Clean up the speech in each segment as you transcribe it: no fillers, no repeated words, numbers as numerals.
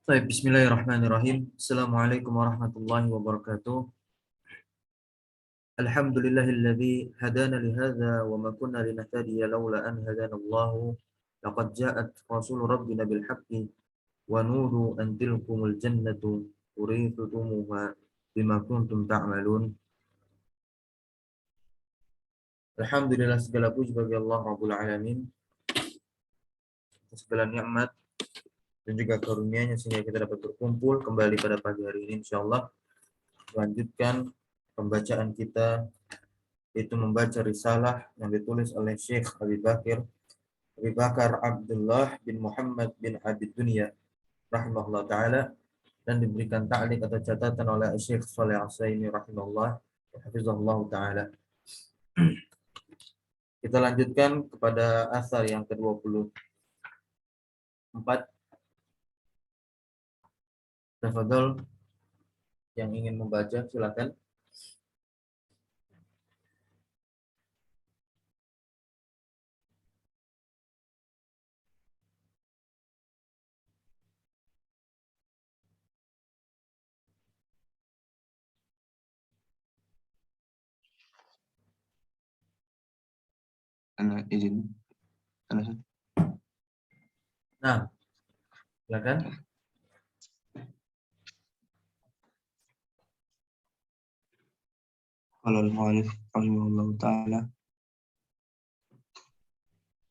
Baik, bismillahirrahmanirrahim. Assalamualaikum warahmatullahi wabarakatuh. Alhamdulillahilladzi hadana lihadza wa ma kunna linahtadiya laula an hadana Allah. Laqad ja'at rasul rabbina bil haqqi wa nuru an tilkumul jannatu urithtumuha bima kuntum ta'malun. Alhamdulillah, segala puji bagi Allah Rabbul Alamin, segala nikmat dan juga karunia-Nya sehingga kita dapat berkumpul kembali pada pagi hari ini insyaallah. Lanjutkan pembacaan kita, itu membaca risalah yang ditulis oleh Syekh Abi Bakar Abdullah bin Muhammad bin Abid Dunya rahimahullah taala, dan diberikan ta'liq atau catatan oleh Syekh Shalih Al-Utsaimin rahimahullah hafizahullah taala. Kita lanjutkan kepada asar yang ke-24. Tafadhol, yang ingin membaca silakan. Ana izin. Nah, silakan. Qala al-mu'allif rahimahullahu ta'ala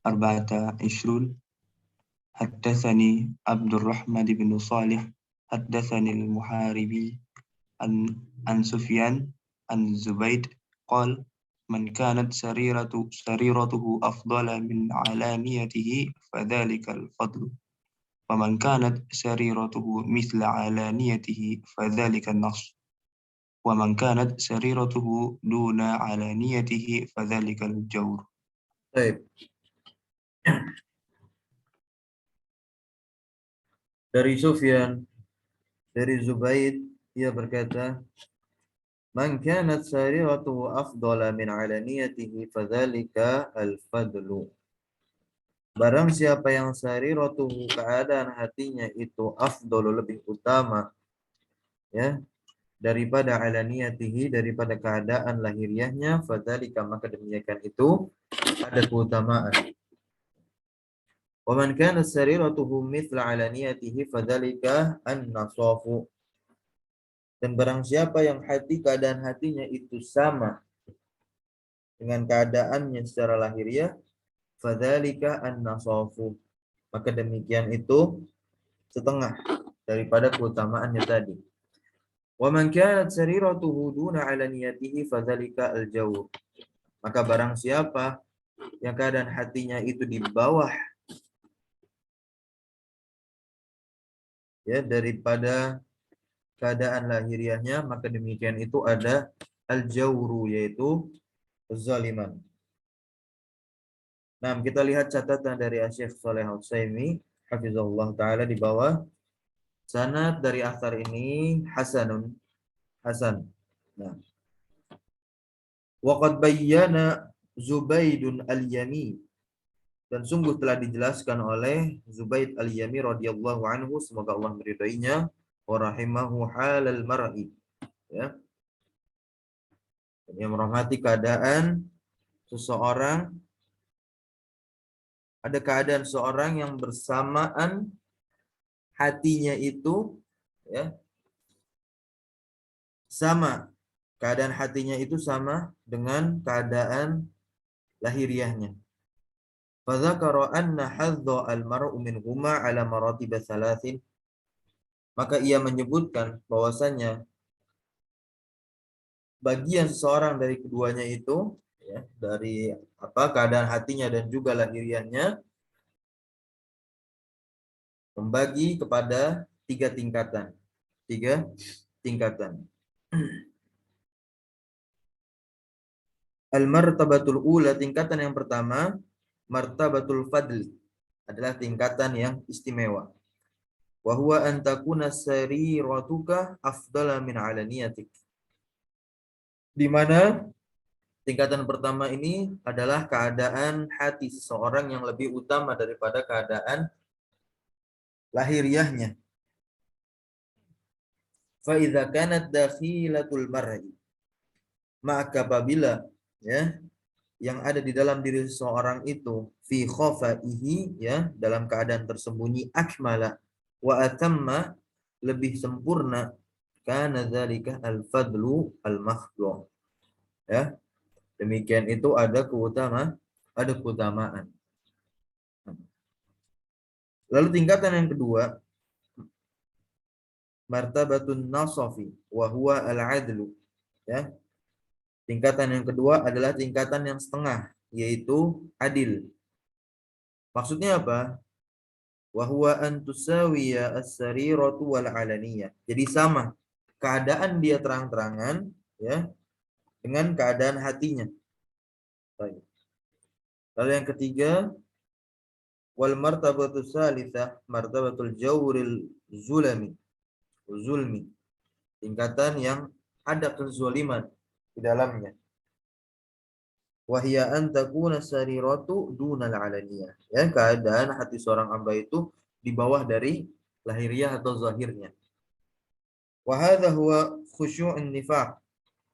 arba'ata ishrun haddatsani Abdurrahman bin Shalih haddatsani al-Muharibi an Sufyan an Zubaid qala man kanat sariratuhu afdala min alaniyatihi fadhalika al-fadlu wa man kanat sariratuhu mithla alaniyatihi fadhalika an-naqs wa man kanat sariratuhu duna alaniyatihi fadhalika al-jawr. Baik. Dari Sufyan, dari Zubaid, ia berkata, man kanat sariratuhu afdala min alaniyatihi fadzalika al-fadlu. Barang siapa yang sariratuhu, keadaan hatinya itu afdalu, lebih utama, ya, daripada alaniyatihi, daripada keadaan lahiriahnya, fadzalika, maka demikian itu ada keutamaan. Wa man kanat sariratuhu mithla alaniyatihi fadzalika an-nasafu. Dan barang siapa yang keadaan hatinya itu sama dengan keadaannya secara lahiriah, fadzalika an-nasafu, maka demikian itu setengah daripada keutamaannya tadi. Wa man kanat sariratuhu duna alaniyatihi fadzalika al-jawr. Maka barang siapa yang keadaan hatinya itu di bawah, ya, daripada keadaan lahiriahnya, maka demikian itu ada al-jawru, yaitu kezaliman. Nah, kita lihat catatan dari Syekh Shalih Al-Utsaimin hafizahullah taala di bawah. Sanad dari asar ini hasan. Nah, wa qad bayyana Zubaidun al-Yami, dan sungguh telah dijelaskan oleh Zubaid al-Yami radhiyallahu anhu, semoga Allah meridainya, wa rahimahu halal mar'i, ya, yang merahmati keadaan seseorang. Ada keadaan seorang yang bersamaan hatinya itu, ya, sama, keadaan hatinya itu sama dengan keadaan lahiriahnya. Fadzakara anna hadza al-mar'u minhuma ala maratib thalathin. Maka ia menyebutkan bahwasanya bagian seseorang dari keduanya itu, ya, dari keadaan hatinya dan juga lahiriahnya, membagi kepada tiga tingkatan. Al-martabatul ula, tingkatan yang pertama, martabatul fadli, adalah tingkatan yang istimewa. Wa huwa an takuna sariratuka afdala min alaniyatik. Di mana tingkatan pertama ini adalah keadaan hati seseorang yang lebih utama daripada keadaan lahiriahnya. Fa idza kanat dakhilatul mar'i, maka apabila ya yang ada di dalam diri seseorang itu fi khafaihi, ya dalam keadaan tersembunyi, akmala wa atamma, lebih sempurna, kana dzalika al-fadlu al-mahdhu, ya demikian itu ada keutamaan. Lalu tingkatan yang kedua, martabatun nasafi wa huwa al-adlu, ya tingkatan yang kedua adalah tingkatan yang setengah, yaitu adil. Maksudnya apa? Wa huwa an tusawiya as-sariratu wal alaniyah. Jadi sama keadaan dia terang-terangan, ya dengan keadaan hatinya. Baik. Lalu yang ketiga, wal martabatu salitsah martabatul jawril zulmi, tingkatan yang ada kezaliman di dalamnya. Wahya an takuna sariratu dunal alaniyah, ya keadaan hati seorang hamba itu di bawah dari lahiriah atau zahirnya. Wa hadha huwa khusyu'un nifaq,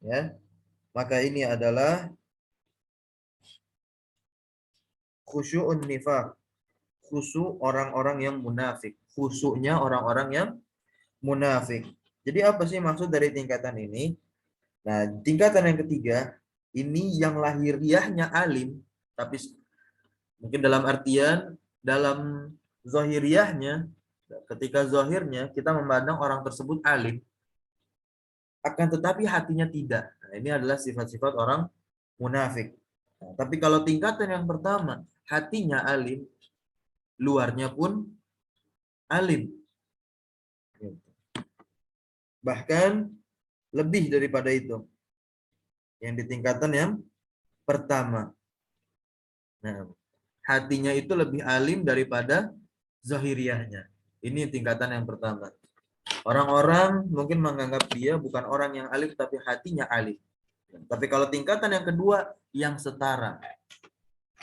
ya maka ini adalah khusyu'un nifaq, khusyuk orang-orang yang munafik, khusyuknya orang-orang yang munafik. Jadi apa sih maksud dari tingkatan ini? Nah, tingkatan yang ketiga ini yang lahiriahnya alim, tapi mungkin dalam artian dalam zahiriahnya, ketika zahirnya kita memandang orang tersebut alim, akan tetapi hatinya tidak. Nah, ini adalah sifat-sifat orang munafik. Nah, tapi kalau tingkatan yang pertama, hatinya alim, luarnya pun alim. Bahkan lebih daripada itu. Yang di tingkatan yang pertama. Nah, hatinya itu lebih alim daripada zahiriahnya. Ini tingkatan yang pertama. Orang-orang mungkin menganggap dia bukan orang yang alim, tapi hatinya alim. Tapi kalau tingkatan yang kedua, yang setara.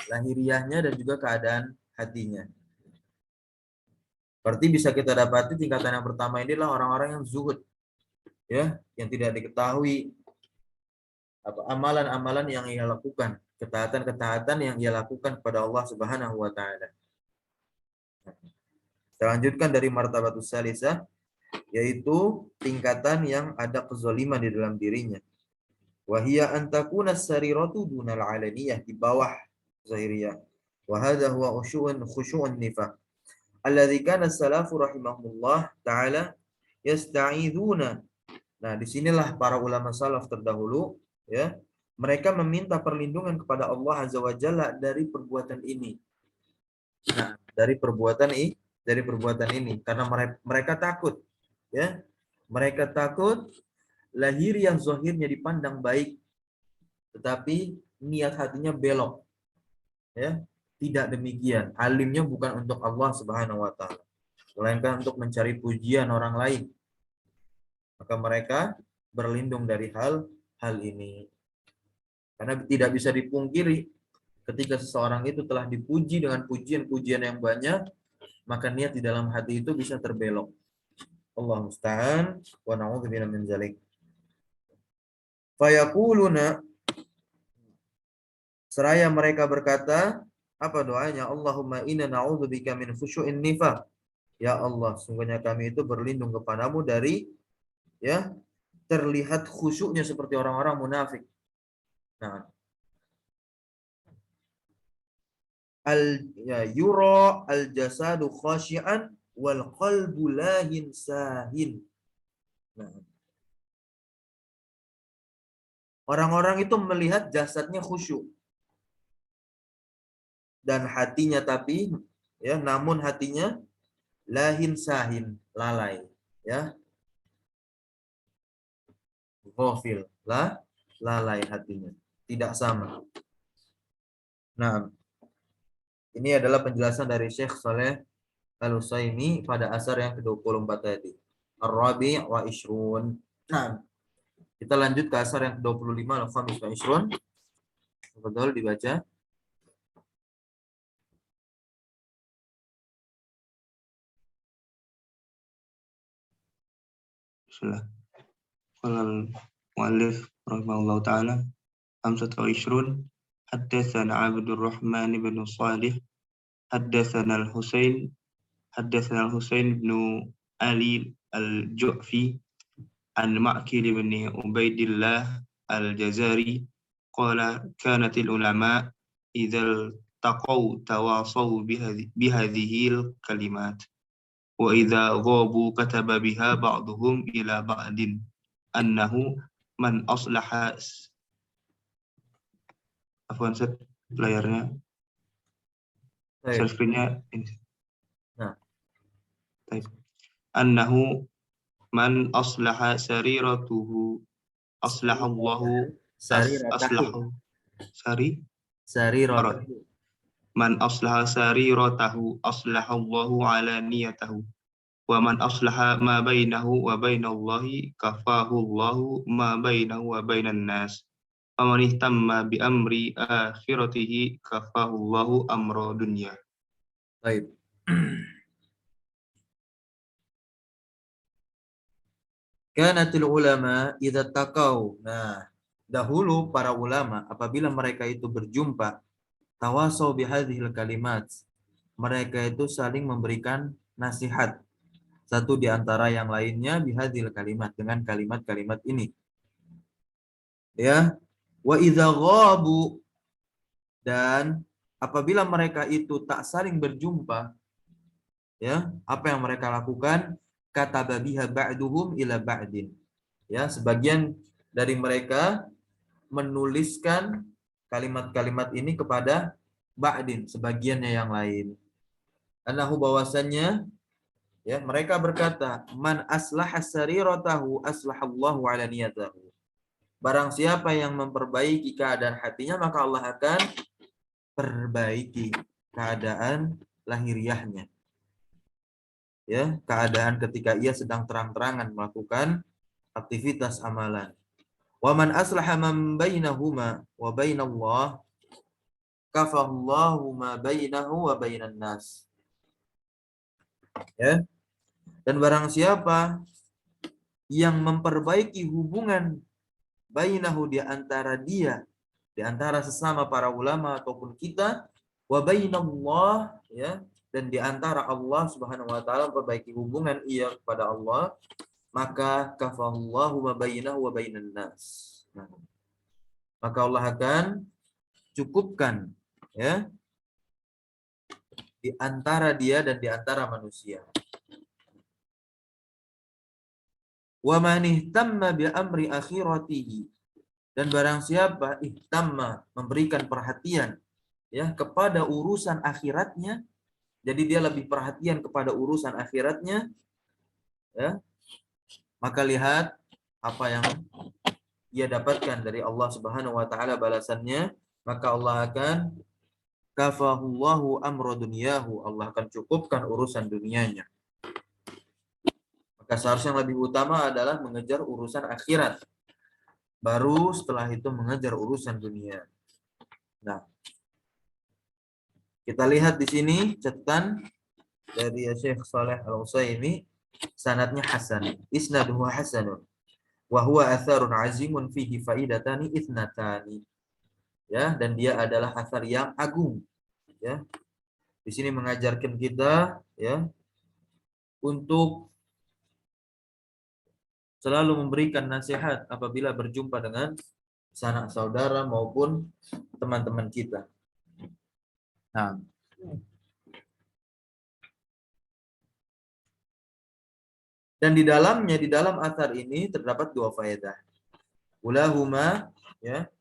Lahiriahnya dan juga keadaan hatinya. Berarti bisa kita dapati tingkatan yang pertama inilah orang-orang yang zuhud, ya, yang tidak diketahui amalan-amalan yang ia lakukan, ketaatan-ketaatan yang ia lakukan kepada Allah Subhanahu wa taala. Kita lanjutkan dari martabatus salisah, yaitu tingkatan yang ada kezaliman di dalam dirinya. Wahia antakuna sariratu dunal alaniyah, di bawah zahiriyah. Wa hadha huwa khusyu'un nifaq. Alladzi kana salafu rahimahullah taala yasta'iduna. Nah, disinilah para ulama salaf terdahulu, ya, mereka meminta perlindungan kepada Allah Azza wa Jalla dari perbuatan ini. Nah, dari perbuatan ini karena mereka takut, ya. Mereka takut lahir yang zahirnya dipandang baik, tetapi niat hatinya belok, ya. Tidak demikian. Alimnya bukan untuk Allah Subhanahu wa taala, melainkan untuk mencari pujian orang lain. Maka mereka berlindung dari hal ini. Karena tidak bisa dipungkiri, ketika seseorang itu telah dipuji dengan pujian-pujian yang banyak, maka niat di dalam hati itu bisa terbelok. Allah musta'an wa na'udzubillahi min dzalik. Fayaquluna, seraya mereka berkata, apa doanya? Allahumma inna na'udzubika min khusyu'in nifaq. Ya Allah, sungguhnya kami itu berlindung kepadamu dari, ya, terlihat khusyuknya seperti orang-orang munafik. Nah, yura al jasadu khashi'an wal qalbu lahin sahin. Nah, orang-orang itu melihat jasadnya khusyuk dan hatinya tapi, ya, namun hatinya lahin sahin, lalai, ya, ghafil, lalai hatinya, tidak sama. Nah, ini adalah penjelasan dari Syekh Saleh Al-Utsaimin pada asar yang ke-24 tadi. Ar-Rabi' wa Ishrun. Nah, kita lanjut ke asar yang ke-25, Al-Khamis wa Ishrun. Betul dibaca. Sudah. Qala al-muallif rahimahullahu ta'ala 25 haddatsana Abdurrahman bin Shalih haddatsana al-Husain bin Ali al-Ju'fi an Ma'kil bin Ubaidillah al-Jazari qala kanatil ulama idza taqaw tawasaw bihadhihi al-kalimat wa idza ghabu kataba biha ba'duhum ila ba'din annahu man aslaha afwan set layarnya share Baik. screen-nya ini. Nah, Annahu man aslaha sariratuhu aslahallahu sariratahu. aslahu sari Sariratahu. man aslaha sariratahu aslahallahu ala niyatahu wa man aslaha ma bainahu wa bainallahi kafahu Allahu ma bainahu wa bainan nas wa man ihtamma bi amri akhiratihi kafahu Allahu amra dunya. Baik. Kanatil ulama idza taqau. Nah, dahulu para ulama apabila mereka itu berjumpa, tawasau bihadhil kalimat. Mereka itu saling memberikan nasihat satu di antara yang lainnya bihadhil kalimat, dengan kalimat-kalimat ini. Ya, wa idza ghabu, dan apabila mereka itu tak saling berjumpa, ya, apa yang mereka lakukan? Kataba biha ba'duhum ila ba'din. Ya, sebagian dari mereka menuliskan kalimat-kalimat ini kepada ba'din, sebagiannya yang lain. Anahu, bahwasannya, ya, mereka berkata, man aslaha sariratahu aslahallahu ala niyatahu. Barang siapa yang memperbaiki keadaan hatinya, maka Allah akan perbaiki keadaan lahiriahnya. Ya, keadaan ketika ia sedang terang-terangan melakukan aktivitas amalan. Wa man aslaha man bainahuma wa bainallah kafallahu ma bainahu wa bainan nas. Ya. Dan barang siapa yang memperbaiki hubungan bainahu, di antara dia, di antara sesama para ulama ataupun kita, wa bainallah, ya, dan di antara Allah Subhanahu wa taala, memperbaiki hubungan ia kepada Allah, maka kafallahu ma bainahu wa bainan nas. Nah, maka Allah akan cukupkan, ya, di antara dia dan di antara manusia. Wa man ihtamma bi amri akhiratihi, dan barang siapa ihtamma, memberikan perhatian, ya, kepada urusan akhiratnya, jadi dia lebih perhatian kepada urusan akhiratnya, ya, maka lihat apa yang dia dapatkan dari Allah Subhanahu wa taala balasannya, maka Allah akan kafahullahu amra dunyahu, Allah akan cukupkan urusan dunianya. Maka seharusnya yang lebih utama adalah mengejar urusan akhirat, baru setelah itu mengejar urusan dunia. Nah, kita lihat di sini catatan dari Syekh Shalih Al-Utsaimin, sanadnya hasan, isnaduhu hasanun, wa huwa atharun azimun fihi faidatani ithnatani. Ya, dan dia adalah athar yang agung, ya. Di sini mengajarkan kita, ya, untuk selalu memberikan nasihat apabila berjumpa dengan sanak saudara maupun teman-teman kita. Nah, dan di dalamnya, di dalam athar ini terdapat dua faedah. Ulahuma, ya.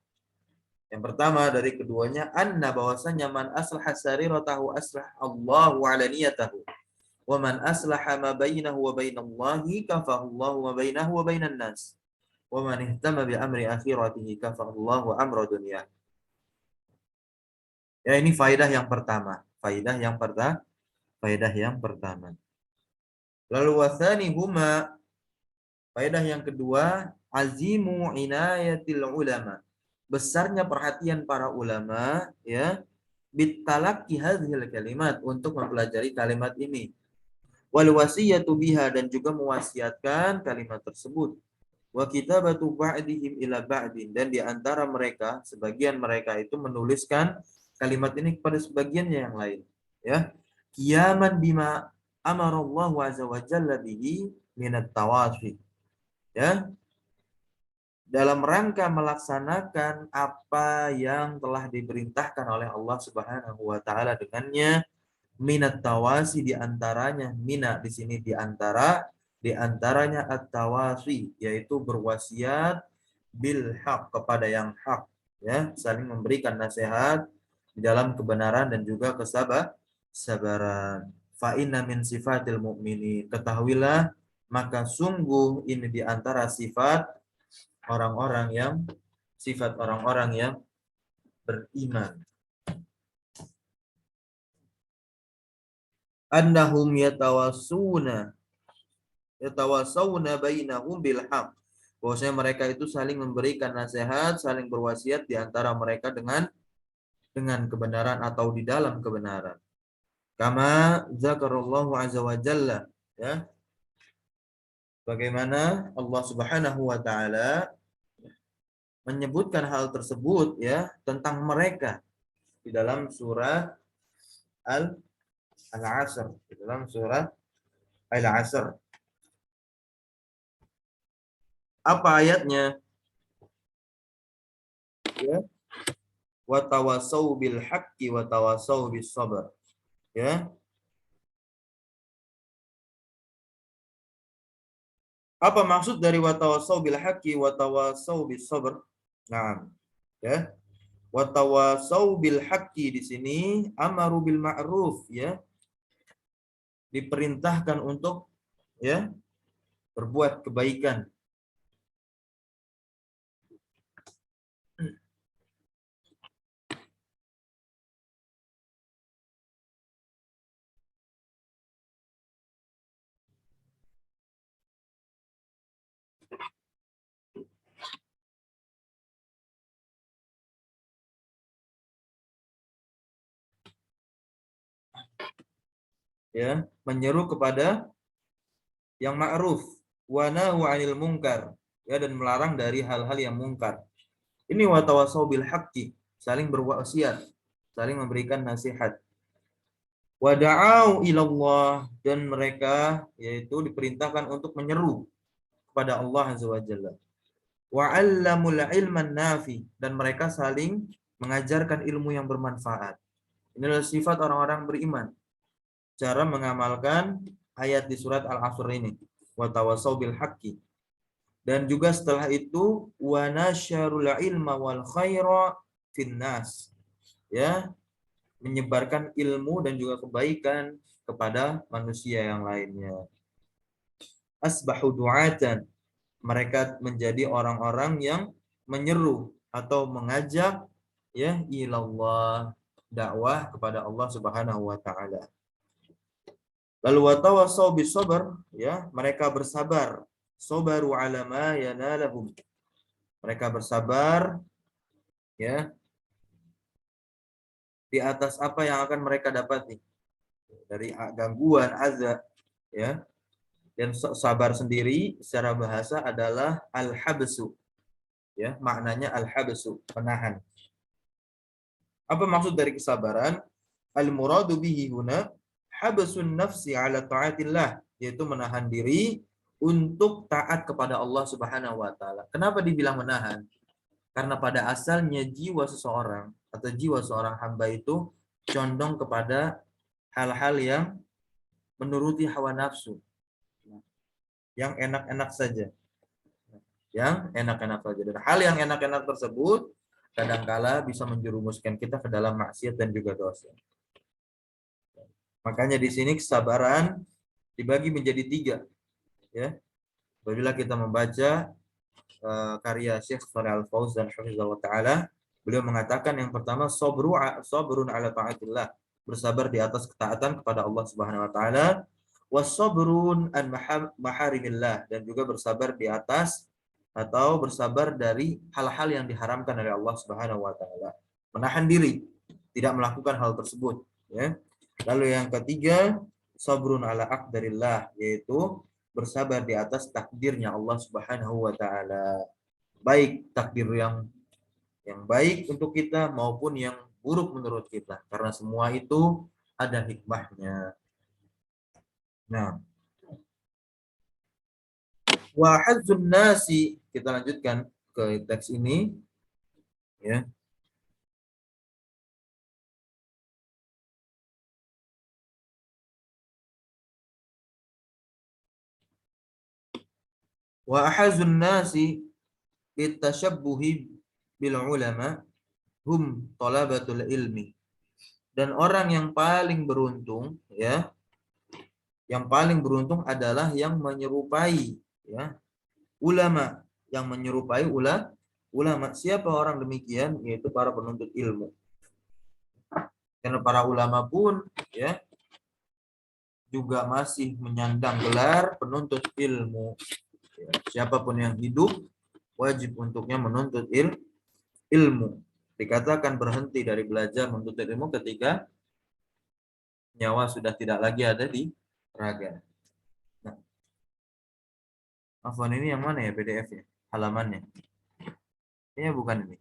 Yang pertama dari keduanya, anna, bahwasanya man aslaha sariratahu aslah Allahu ala niyatahu. Wa man aslaha ma bainahu wa bainallahi kafahullahu ma bainahu wa bainan nas. Wa man ihtama bi amri akhiratihi kafahullahu amra dunya. Ya, ini faedah yang pertama. Faedah yang pertama. Lalu wasani huma, faedah yang kedua, azimu inayatil ulama. Besarnya perhatian para ulama, ya, bitalaqi hadhil kalimat, untuk mempelajari kalimat ini. Wal wasiyatu biha, dan juga mewasiatkan kalimat tersebut. wa kitabatu ba'dihim ila ba'din, dan di antara mereka sebagian mereka itu menuliskan kalimat ini kepada sebagiannya yang lain, ya. Qiyaman bima amara Allah azza wa jalla bihi minat tawafi, ya, dalam rangka melaksanakan apa yang telah diperintahkan oleh Allah Subhanahu wa taala dengannya, minat tawasi, di antaranya mina di sini di antaranya at-tawasi, yaitu berwasiat bil haq, kepada yang hak, ya, saling memberikan nasihat di dalam kebenaran dan juga kesabaran. Fa inna min sifatil mu'minin, ketahuilah maka sungguh ini di antara sifat orang-orang yang beriman, annahum yatawassawna bainahum bil haq, bahwasanya mereka itu saling memberikan nasihat, saling berwasiat di antara mereka dengan kebenaran atau di dalam kebenaran. Kama zakarallahu azza wa jalla, ya, bagaimana Allah Subhanahu wa taala menyebutkan hal tersebut, ya, tentang mereka di dalam surah Al-Asr, di dalam surah Al-Asr. Apa ayatnya? Ya. Wa tawassaw bil haqqi wa tawassaw bis sabr. Ya. Apa maksud dari wa tawassaw bil haqqi wa tawassaw bis sabr? Nah, ya. Wa tawassaw bil haqqi di sini amaru bil ma'ruf, ya. Diperintahkan untuk, ya, berbuat kebaikan. Ya, menyeru kepada yang ma'ruf, wa nahu 'anil munkar, ya, dan melarang dari hal-hal yang mungkar. Ini wa tawassaw bil haqqi, saling berwasiat, saling memberikan nasihat. Wa da'au ilallah, dan mereka yaitu diperintahkan untuk menyeru kepada Allah azza wa jalla. Wa 'allamul ilman nafi, dan mereka saling mengajarkan ilmu yang bermanfaat. Inilah sifat orang-orang beriman, cara mengamalkan ayat di surat Al-Asr ini, wa tawassaw bil haqqi. Dan juga setelah itu wa nasyarul ilma wal khaira finnas, ya, menyebarkan ilmu dan juga kebaikan kepada manusia yang lainnya. Asbahu du'atan, mereka menjadi orang-orang yang menyeru atau mengajak, ya, ilallah, dakwah kepada Allah Subhanahu wa taala. Lalu watawassaw bis sabr, ya, mereka bersabar, sabaru ala ma yanalahum, mereka bersabar, ya, di atas apa yang akan mereka dapati dari gangguan, azab, ya. Dan sabar sendiri secara bahasa adalah al-habsu, ya, maknanya al-habsu, menahan. Apa maksud dari kesabaran? Al-muradu bihi huna habsun nafsi ala ta'atillah, yaitu menahan diri untuk taat kepada Allah Subhanahu wa taala. Kenapa dibilang menahan? Karena pada asalnya jiwa seseorang atau jiwa seorang hamba itu condong kepada hal-hal yang menuruti hawa nafsu, yang enak-enak saja. Yang enak-enak saja. Dan hal yang enak-enak tersebut kadangkala bisa menjerumuskan kita ke dalam maksiat dan juga dosa. Makanya di sini kesabaran dibagi menjadi 3, ya. Apabila kita membaca karya Syekh Shalih Al-Fauzan hafizahullah taala, beliau mengatakan yang pertama sabrun ala taatillah, bersabar di atas ketaatan kepada Allah Subhanahu wa taala, wasabrun an maharimillah, dan juga bersabar di atas atau bersabar dari hal-hal yang diharamkan oleh Allah Subhanahu wa taala. Menahan diri tidak melakukan hal tersebut, ya. Lalu yang ketiga, sabrun ala aqdarillah, yaitu bersabar di atas takdirnya Allah Subhanahu wa taala. Baik takdir yang baik untuk kita maupun yang buruk menurut kita, karena semua itu ada hikmahnya. Nah, wa hazzun nasi, kita lanjutkan ke teks ini ya. Wa hazzun nasi bitashabbuhi bil ulama hum talabatul ilmi. Dan orang yang paling beruntung ya, yang paling beruntung adalah yang menyerupai ya ulama, yang menyerupai ulama. Siapa orang demikian? Yaitu para penuntut ilmu. Karena para ulama pun ya juga masih menyandang gelar penuntut ilmu. Ya, siapapun yang hidup wajib untuknya menuntut ilmu. Dikatakan berhenti dari belajar menuntut ilmu ketika nyawa sudah tidak lagi ada di raga. Nah, afwan, ini yang mana ya PDF-nya? Halamannya? Ini bukan ini.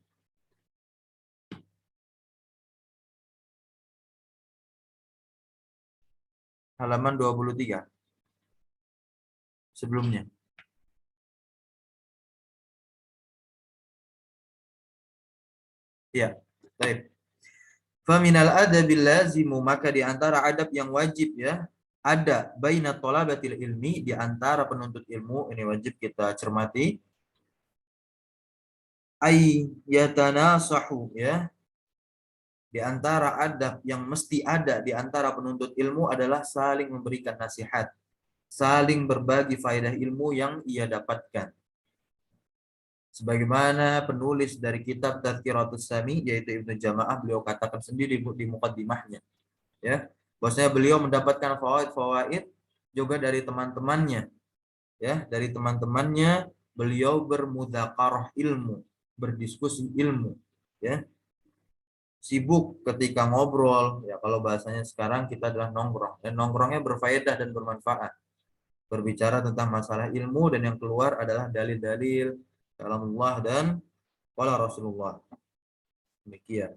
Halaman 23. Sebelumnya. Ya, baik. Faminal adabil lazimu, maka di antara adab yang wajib ya, ada baina thalabatil ilmi, di antara penuntut ilmu, ini wajib kita cermati, ay yatanasahu ya. Di antara adab yang mesti ada di antara penuntut ilmu adalah saling memberikan nasihat, saling berbagi faedah ilmu yang ia dapatkan. Sebagaimana penulis dari kitab Tadhkiratus Sami, yaitu Ibnu Jamaah, beliau katakan sendiri di muqaddimahnya ya, bahwasanya beliau mendapatkan fawaid-fawaid juga dari teman-temannya ya, dari teman-temannya beliau bermudzakarah ilmu, berdiskusi ilmu ya, sibuk ketika ngobrol ya, kalau bahasanya sekarang kita adalah nongkrong, dan nongkrongnya berfaedah dan bermanfaat, berbicara tentang masalah ilmu, dan yang keluar adalah dalil-dalil kalamullah dan qala Rasulullah. Demikian.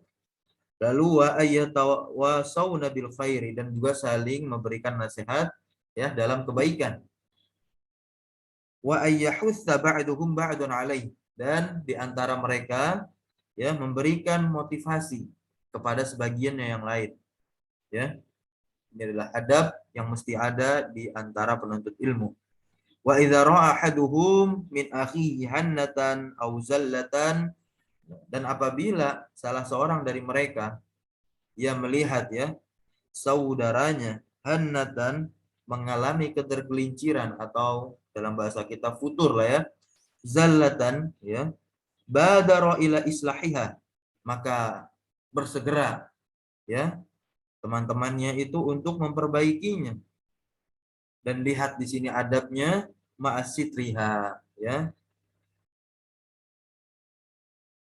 Lalu wa ayyatawasawna bil khairi, dan juga saling memberikan nasihat ya dalam kebaikan. Wa ayyahutsa ba'duhum ba'dun alaih, dan di antara mereka ya memberikan motivasi kepada sebagiannya yang lain. Ya. Ini adalah adab yang mesti ada di antara penuntut ilmu. Wa idza ra'a ahaduhum min akhihi hannatan aw zallatan, dan apabila salah seorang dari mereka ia melihat ya saudaranya hannatan, mengalami ketergelinciran, atau dalam bahasa kita futur lah ya, zallatan ya, badara ila islahiha, maka bersegera ya teman-temannya itu untuk memperbaikinya. Dan lihat di sini adabnya ma'asitriha ya,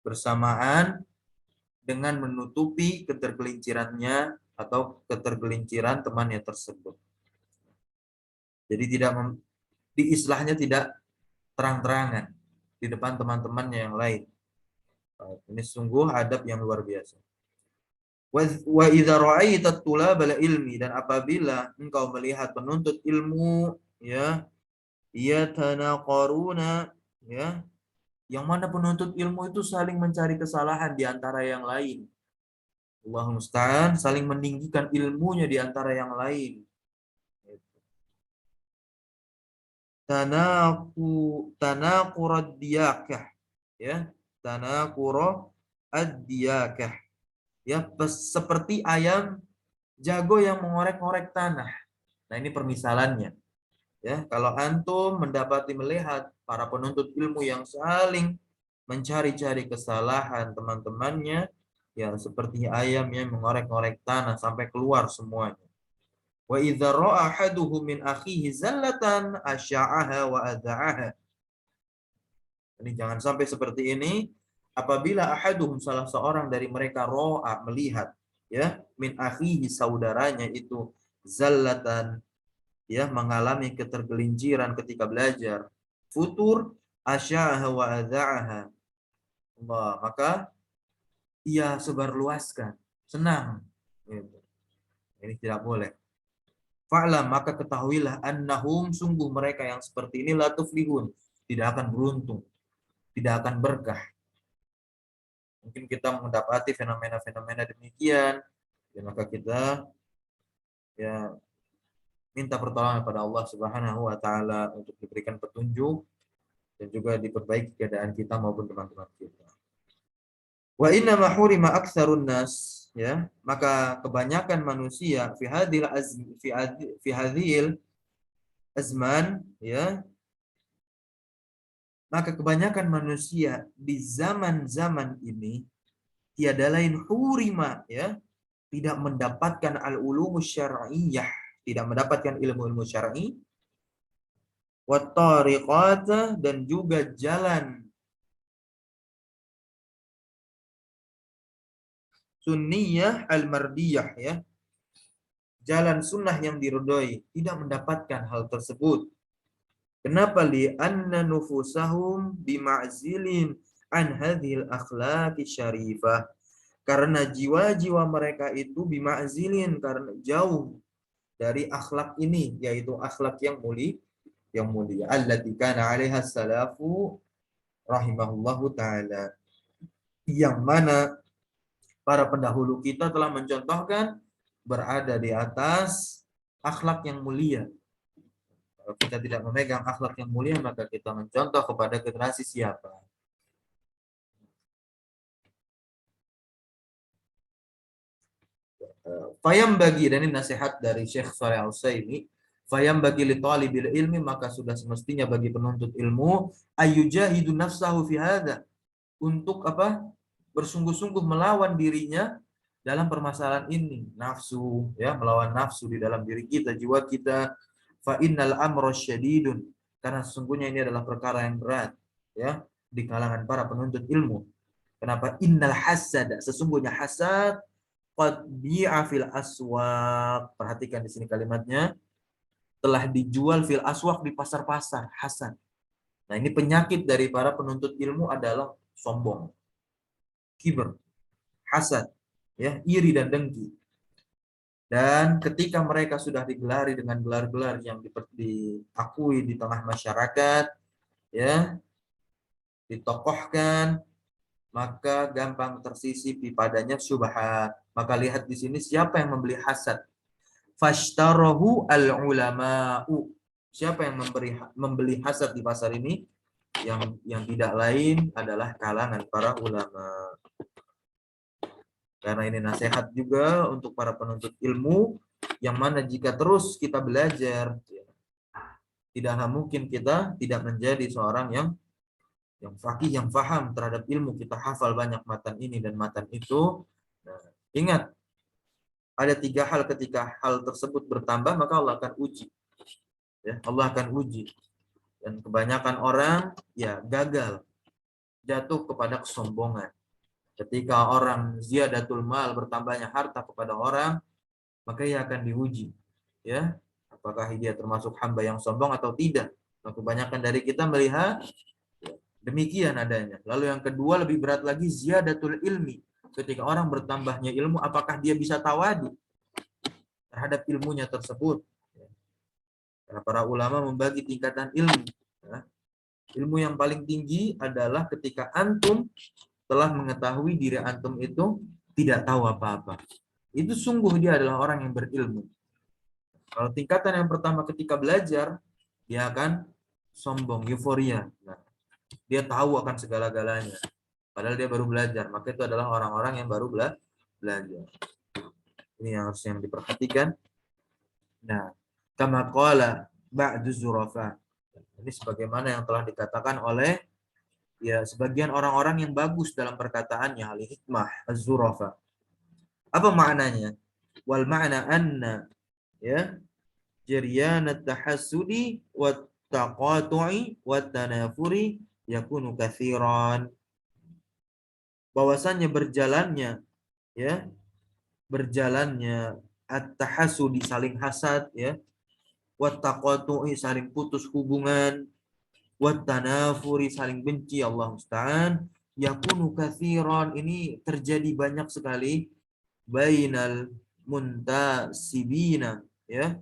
bersamaan dengan menutupi ketergelincirannya atau ketergelinciran temannya tersebut. Jadi tidak diislahnya tidak terang-terangan di depan teman-temannya yang lain. Ini sungguh adab yang luar biasa. Wa idza ra'aita tulabal ilmi, dan apabila engkau melihat penuntut ilmu ya, yatanaqaruna ya, yang mana penuntut ilmu itu saling mencari kesalahan di antara yang lain. Allahumma musta'an, saling meninggikan ilmunya di antara yang lain. Tanaqurad diyakah ya, tanaqurad diyakah ya, seperti ayam jago yang mengorek-ngorek tanah. Nah, ini permisalannya ya, kalau antum mendapati melihat para penuntut ilmu yang saling mencari-cari kesalahan teman-temannya ya, seperti ayam yang mengorek-ngorek tanah sampai keluar semuanya. Wa idza ra'a ahaduhum min akhihi zallatan asya'aha wa adha'aha. Ini jangan sampai seperti ini. Apabila ahaduhum, salah seorang dari mereka, ro'a, melihat ya, min akhihi, saudaranya itu, zallatan ya mengalami ketergelinciran ketika belajar, futur, asya'aha wa adza'aha. Allah, maka ia sebarluaskan, senang. Gitu. Ini tidak boleh. Fa'lam, maka ketahuilah annahum, sungguh mereka yang seperti ini la tuflihun, tidak akan beruntung, tidak akan berkah. Mungkin kita mendapati fenomena-fenomena demikian, ya maka kita ya minta pertolongan pada Allah Subhanahu wa taala untuk diberikan petunjuk dan juga diperbaiki keadaan kita maupun teman-teman kita. Wa inna ma hurima aktsarun nas, ya, maka kebanyakan manusia fi hadhil azman, ya, maka kebanyakan manusia di zaman-zaman ini tiada lain hurima, ya, tidak mendapatkan al-ulumus syar'iyyah, tidak mendapatkan ilmu-ilmu syar'i, wa tariqata, dan juga jalan sunniyah al-mardiyah, ya, jalan sunnah yang diridhoi, tidak mendapatkan hal tersebut. Kenapa? Li anna nufusahum bima'zilin an hadhil akhlaqi syarifah. Karena jiwa-jiwa mereka itu bima'zilin, karena jauh dari akhlak ini, yaitu akhlak yang mulia. Allati kana 'alaiha salafu rahimahullahu taala. Yang mana para pendahulu kita telah mencontohkan berada di atas akhlak yang mulia. Kalau kita tidak memegang akhlak yang mulia, maka kita mencontoh kepada generasi siapa? Fayam bagi, dan ini nasihat dari Syekh Shalih Al-Utsaimin, fayam bagi li talibil ilmi, maka sudah semestinya bagi penuntut ilmu ayyujahidu nafsahu fi hadza, untuk apa? Bersungguh-sungguh melawan dirinya dalam permasalahan ini, nafsu, ya, melawan nafsu di dalam diri kita, jiwa kita. Fa innal amra syadidun, karena sesungguhnya ini adalah perkara yang berat, ya, di kalangan para penuntut ilmu. Kenapa? Innal hasad, sesungguhnya hasad qad bi'a fil aswaq. Perhatikan di sini kalimatnya, telah dijual fil aswaq, di pasar-pasar, hasad. Nah, ini penyakit dari para penuntut ilmu adalah sombong, kiber, hasad, ya, iri dan dengki. Dan ketika mereka sudah digelari dengan gelar-gelar yang diakui di tengah masyarakat, ya, ditokohkan, maka gampang tersisipi padanya syubhat. Maka lihat di sini siapa yang membeli hasad. Fashtarahu al-ulama'u. Siapa yang membeli hasad di pasar ini? Yang tidak lain adalah kalangan para ulama. Karena ini nasihat juga untuk para penuntut ilmu, yang mana jika terus kita belajar, tidak mungkin kita tidak menjadi seorang yang faqih, yang faham terhadap ilmu. Kita hafal banyak matan ini dan matan itu. Nah, ingat, ada 3 hal, ketika hal tersebut bertambah, maka Allah akan uji. Ya, Allah akan uji. Dan kebanyakan orang ya gagal, jatuh kepada kesombongan. Ketika orang ziyadatul mal, bertambahnya harta kepada orang, maka ia akan diuji, ya, apakah dia termasuk hamba yang sombong atau tidak. Nah, kebanyakan dari kita melihat demikian adanya. Lalu yang kedua, lebih berat lagi, ziyadatul ilmi. Ketika orang bertambahnya ilmu, apakah dia bisa tawadu terhadap ilmunya tersebut? Karena para ulama membagi tingkatan ilmu. Ya. Ilmu yang paling tinggi adalah ketika antum telah mengetahui diri antum itu tidak tahu apa-apa. Itu sungguh dia adalah orang yang berilmu. Kalau tingkatan yang pertama ketika belajar, dia akan sombong, euforia. Nah, dia tahu akan segala-galanya. Padahal dia baru belajar. Maka itu adalah orang-orang yang baru belajar. Ini yang harus diperhatikan. Nah, kama qala ba'du zurafa. Ini sebagaimana yang telah dikatakan oleh ya sebagian orang-orang yang bagus dalam perkataannya, ahli hikmah, az-zurafa. Apa maknanya? Wal ma'na anna, ya, jaryanat tahassudi wa taqatu'i wa tanafuri yakunu katsiran. Bahwasannya berjalannya at-tahassudi, saling hasad, ya, wattaqatu'i saling putus hubungan, wattanafuri saling benci, Allah musta'an, yakunu katsiran ini terjadi banyak sekali bainal muntasibina, ya.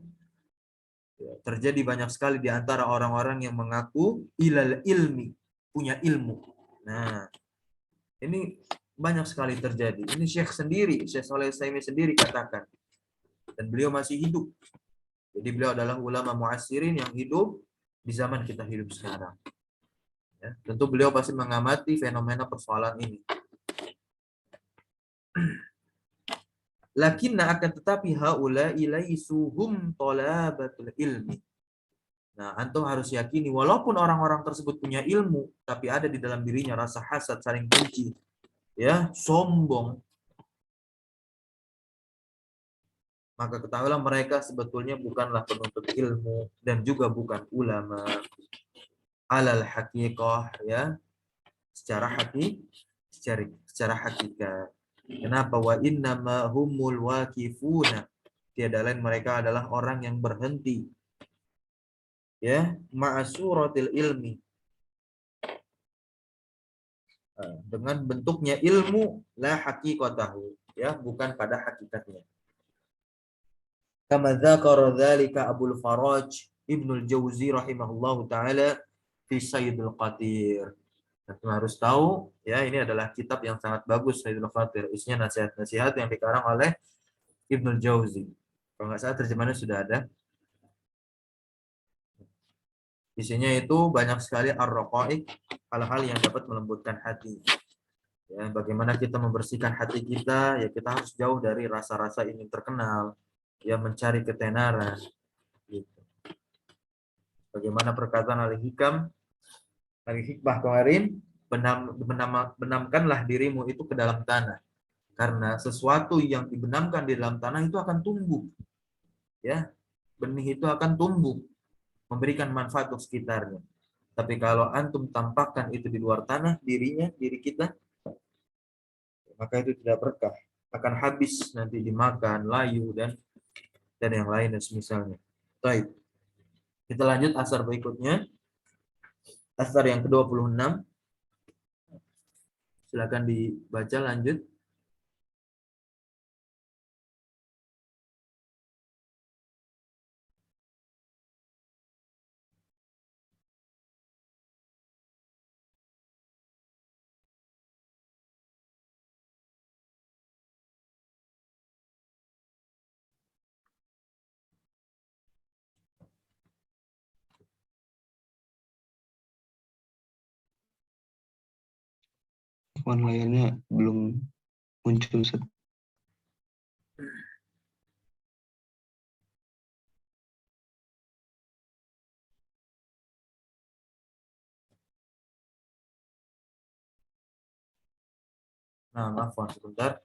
Terjadi banyak sekali di antara orang-orang yang mengaku ilal ilmi, punya ilmu. Nah, ini banyak sekali terjadi. Ini Syekh sendiri, Syekh Shalih Al-Utsaimin sendiri katakan. Dan beliau masih hidup. Jadi beliau adalah ulama mu'asirin yang hidup di zaman kita hidup sekarang. Ya, tentu beliau pasti mengamati fenomena persoalan ini. Lakinna akan tetapi haula ilaisuhum talabatul ilmi. Nah, antum harus yakini walaupun orang-orang tersebut punya ilmu, tapi ada di dalam dirinya rasa hasad, saling benci, ya, sombong. Maka ketahuilah mereka sebetulnya bukanlah penuntut ilmu dan juga bukan ulama. Alal haqiqah, ya, secara hakikat. Kenapa? Wa innama humul waqifuna. Tiada lain mereka adalah orang yang berhenti, ya, ma'asuratil ilmi, dengan bentuknya ilmu, la haqiqatahu, ya, bukan pada hakikatnya. Kama dzakara dzalika Abul Faraj Ibnul Jauzi rahimahullahu taala fi Sayyidul Qatir. Kita harus tahu, ya, ini adalah kitab yang sangat bagus, Sayyidul Qatir. Isinya nasihat-nasihat yang dikarang oleh Ibnul Jauzi. Kalau nggak salah terjemahannya sudah ada. Isinya itu banyak sekali ar-raqaiq, hal-hal yang dapat melembutkan hati. Ya, bagaimana kita membersihkan hati kita, ya kita harus jauh dari rasa-rasa ingin terkenal, ya, mencari ketenaran. Gitu. Bagaimana perkataan Al-Hikam, Al-Hikmah kemarin, benamkanlah dirimu itu ke dalam tanah. Karena sesuatu yang dibenamkan di dalam tanah itu akan tumbuh. Ya, benih itu akan tumbuh, memberikan manfaat untuk sekitarnya. Tapi kalau antum tampakkan itu di luar tanah, diri kita, maka itu tidak berkah. Akan habis nanti dimakan, layu, dan yang lain dan semisalnya. Baik. Kita lanjut asar berikutnya. Asar yang ke-26. Silakan dibaca lanjut. Layarnya belum muncul. Nah, maaf sebentar.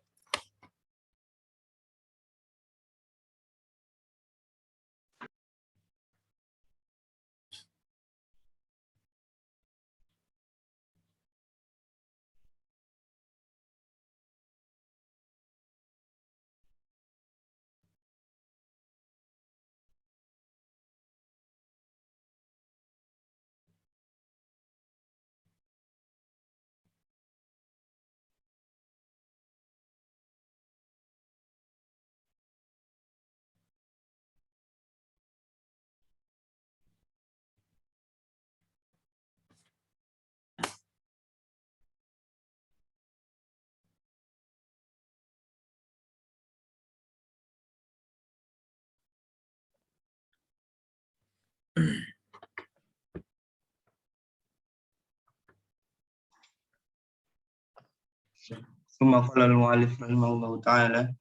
ثم قال المؤلف رحمه الله تعالى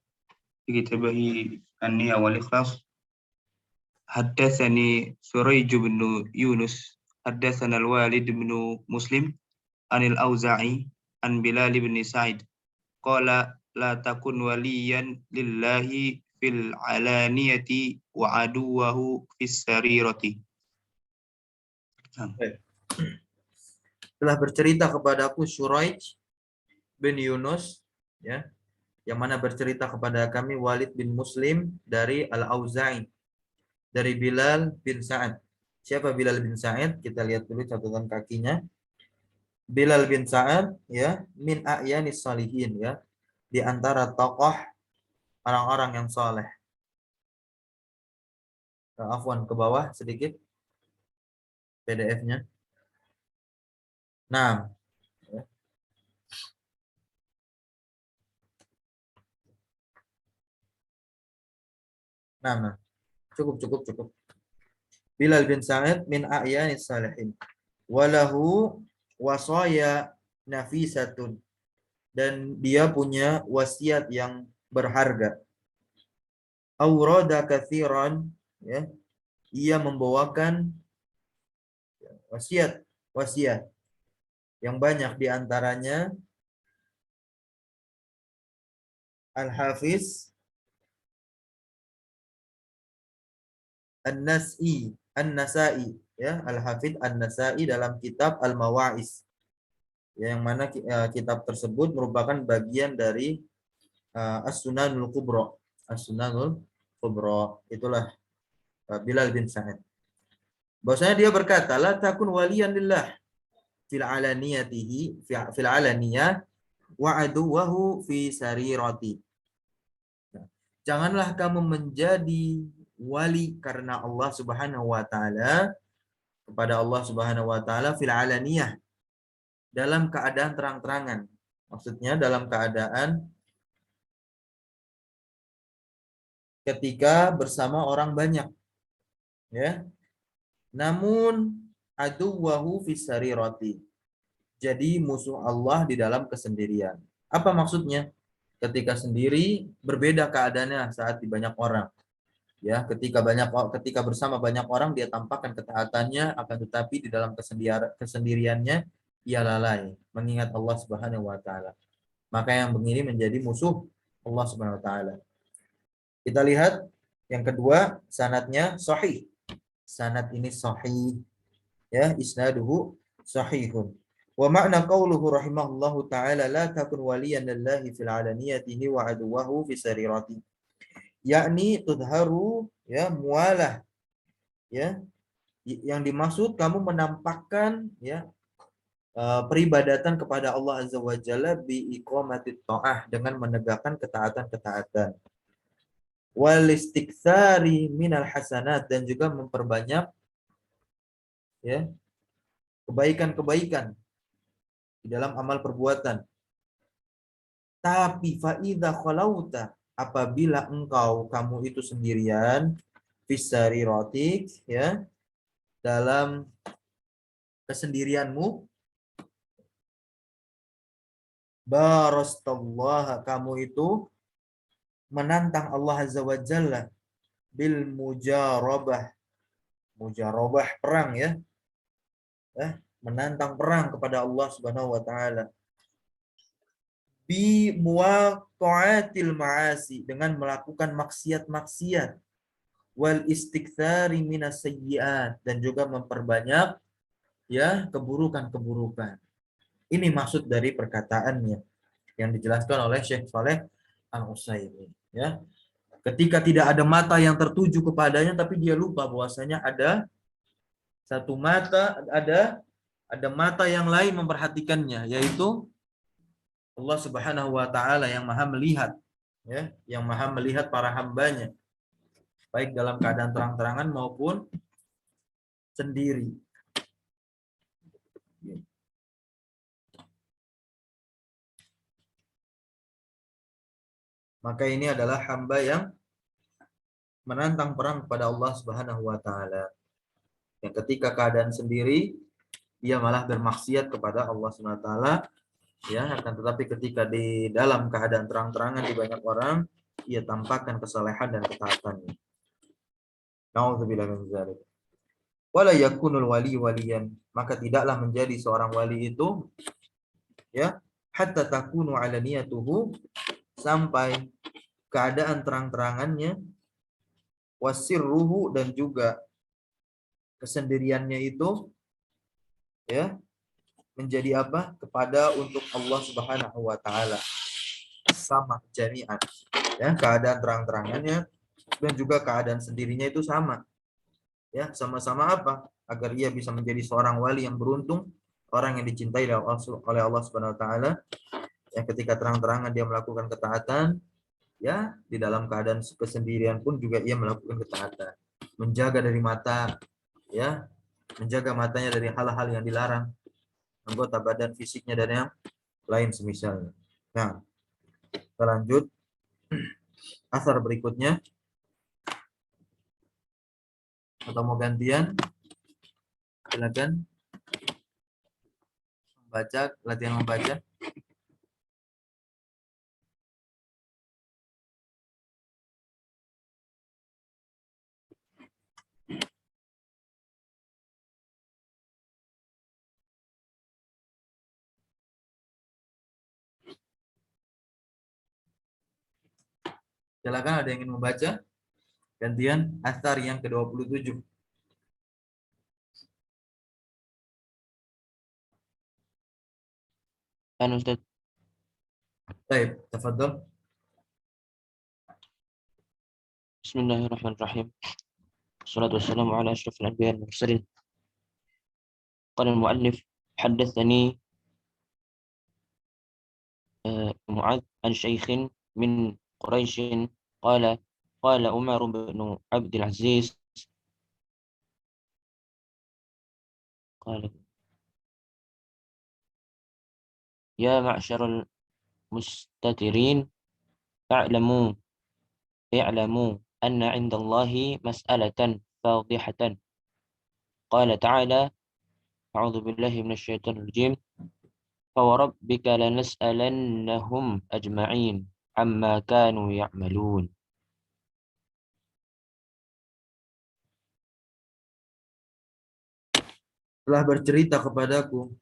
في كتابه النية والإخلاص حدثني سريج بن يونس حدثنا الوالد بن مسلم عن الأوزاعي عن بلال بن سعيد قال لا تكن وليا لله في العلانية وعدوه في السريرة. Telah bercerita kepadaku Syuraij bin Yunus, ya, yang mana bercerita kepada kami Walid bin Muslim dari Al-Auza'i, dari Bilal bin Sa'ad. Siapa Bilal bin Sa'ad? Kita lihat dulu catatan kakinya. Bilal bin Sa'ad ya, min a'yanis salihin ya, di antara tokoh orang-orang yang saleh. Afwan, ke bawah sedikit PDF-nya. Nah, ya. Nah, cukup. Bilal bin Sa'ad min a'yanis salihin. Walahu wasaya nafisatun, dan dia punya wasiat yang berharga. Aurada katsiran ya, ia membawakan wasiat yang banyak, di antaranya Al-Hafiz An-Nasai ya, Al-Hafidz An-Nasai dalam kitab Al-Mawa'is ya, yang mana kitab tersebut merupakan bagian dari As-Sunanul Kubra. As-Sunanul Kubra itulah Bilal bin Sa'ad. Bahwasanya dia berkata, la takun waliyan lillah fil alaniyatihi fil alaniyah wa aduwahu fi sarirati. Janganlah kamu menjadi wali karena Allah Subhanahu wa taala, kepada Allah Subhanahu wa taala fil alaniyah, dalam keadaan terang-terangan. Maksudnya dalam keadaan ketika bersama orang banyak. Ya. Namun aduwahu fi sarirati. Jadi musuh Allah di dalam kesendirian. Apa maksudnya? Ketika sendiri berbeda keadaannya saat di banyak orang. Ya, ketika bersama banyak orang dia tampakkan ketaatannya, akan tetapi di dalam kesendiriannya ia lalai mengingat Allah Subhanahu wa taala. Maka yang begini menjadi musuh Allah Subhanahu wa taala. Kita lihat yang kedua, sanadnya sahih. Sanad ini sahih ya, isnaduhu sahihun. Wa ma'na qauluhu rahimahullahu ta'ala la takun waliyan lillahi fil alaniyatihi wa aduwahu fi sarirati, yakni tudharu ya, mualah ya, yang dimaksud kamu menampakkan ya peribadatan kepada Allah Azza wa Jalla bi iqamatit ta'ah, dengan menegakkan ketaatan-ketaatan, wal istiktsari minal hasanat, dan juga memperbanyak ya kebaikan-kebaikan di dalam amal perbuatan. Tapi faida khalauta, apabila kamu itu sendirian, fisari rotik ya, dalam kesendirianmu, barastallah, kamu itu menantang Allah Azza wa Jalla bil mujarabah perang ya, menantang perang kepada Allah Subhanahu wa taala, bi muwaqa'atil ma'asi, dengan melakukan maksiat-maksiat, wal istiktsari minas sayyi'at, dan juga memperbanyak ya keburukan-keburukan. Ini maksud dari perkataannya yang dijelaskan oleh Syekh Saleh Al-Utsaimin ya. Ketika tidak ada mata yang tertuju kepadanya, tapi dia lupa bahwasanya ada satu mata, ada mata yang lain memperhatikannya, yaitu Allah Subhanahu wa taala yang Maha melihat ya, yang Maha melihat para hambanya baik dalam keadaan terang-terangan maupun sendiri. Maka ini adalah hamba yang menantang perang kepada Allah Subhanahu wa taala. Yang ketika keadaan sendiri ia malah bermaksiat kepada Allah Subhanahu wa taala ya, akan tetapi ketika di dalam keadaan terang-terangan di banyak orang, ia tampakkan kesalehan dan ketaatannya. Nauzubillah min dzalik. Wala yakunul wali waliyan, maka tidaklah menjadi seorang wali itu ya, hatta takunu alaniyatuhu, sampai keadaan terang-terangannya, wasirruhu, dan juga kesendiriannya itu ya menjadi apa? Kepada untuk Allah Subhanahu wa taala. Sama jami'an. Ya, keadaan terang-terangannya dan juga keadaan sendirinya itu sama. Ya, sama-sama apa? Agar ia bisa menjadi seorang wali yang beruntung, orang yang dicintai oleh Allah Subhanahu wa taala. Ya, ketika terang-terangan dia melakukan ketaatan, ya, di dalam keadaan kesendirian pun juga ia melakukan ketaatan. Menjaga dari mata, ya, menjaga matanya dari hal-hal yang dilarang, anggota badan fisiknya dan yang lain semisalnya. Nah, kita lanjut asar berikutnya, atau mau gantian? Silakan baca, latihan membaca. Silakan, ada yang ingin membaca? Gantian asar yang ke-27. Kan Ustaz. Baik, tafadhol. Bismillahirrahmanirrahim. Wassalatu wassalamu ala asyrafil anbiya'i wal mursalin. Qala al-mu'allif haddatsani Mu'adz an syaikhin min Quraisy qala qala Umar bin Abdul Aziz qala ya ma'syaral mustatirin i'lamu anna 'indallahi mas'alatan fadhihatan. Qala ta'ala a'udzu billahi minasy syaithanir rajim. فوربك لنسألنهم أجمعين عما كانوا يعملون. Telah bercerita kepadaku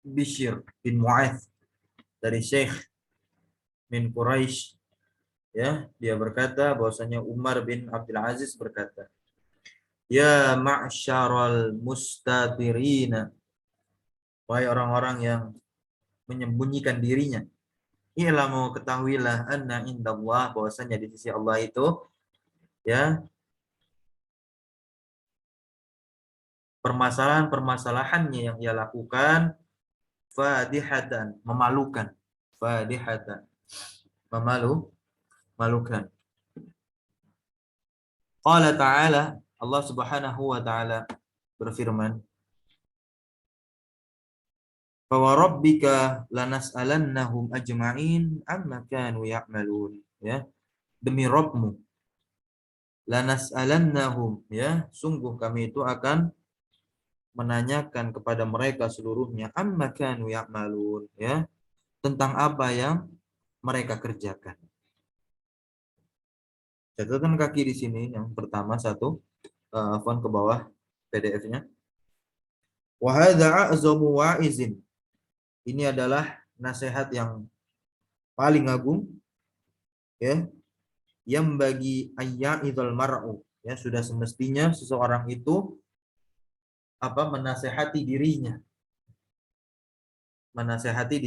Bishr bin Mu'adz dari Syekh min Quraisy, ya, dia berkata bahwasanya Umar bin Abdul Aziz berkata, ya ma'syaral mustatirina, wahai orang-orang yang menyembunyikan dirinya, i'lamu, ketahuilah, anna indallah, bahwasanya di sisi Allah itu, ya, permasalahan-permasalahannya yang ia lakukan fadihatan, memalukan, fadihatan, memalukan. Qala ta'ala, Allah Subhanahu wa taala berfirman, fa warabbika lanas'alannahum ajma'in amma kanu ya'malun, ya, demi Rabbmu, lanas'alannahum, ya, sungguh kami itu akan menanyakan kepada mereka seluruhnya, amma kanu ya'malun, ya, tentang apa yang mereka kerjakan. Catatan kaki di sini yang pertama satu, afwan ke bawah PDF-nya. Wa hadza a'zamu wa'izin. Ini adalah nasihat yang paling agung, ya, yang bagi ayya'idul mar'u, ya, sudah semestinya seseorang itu apa, menasehati dirinya, menasehati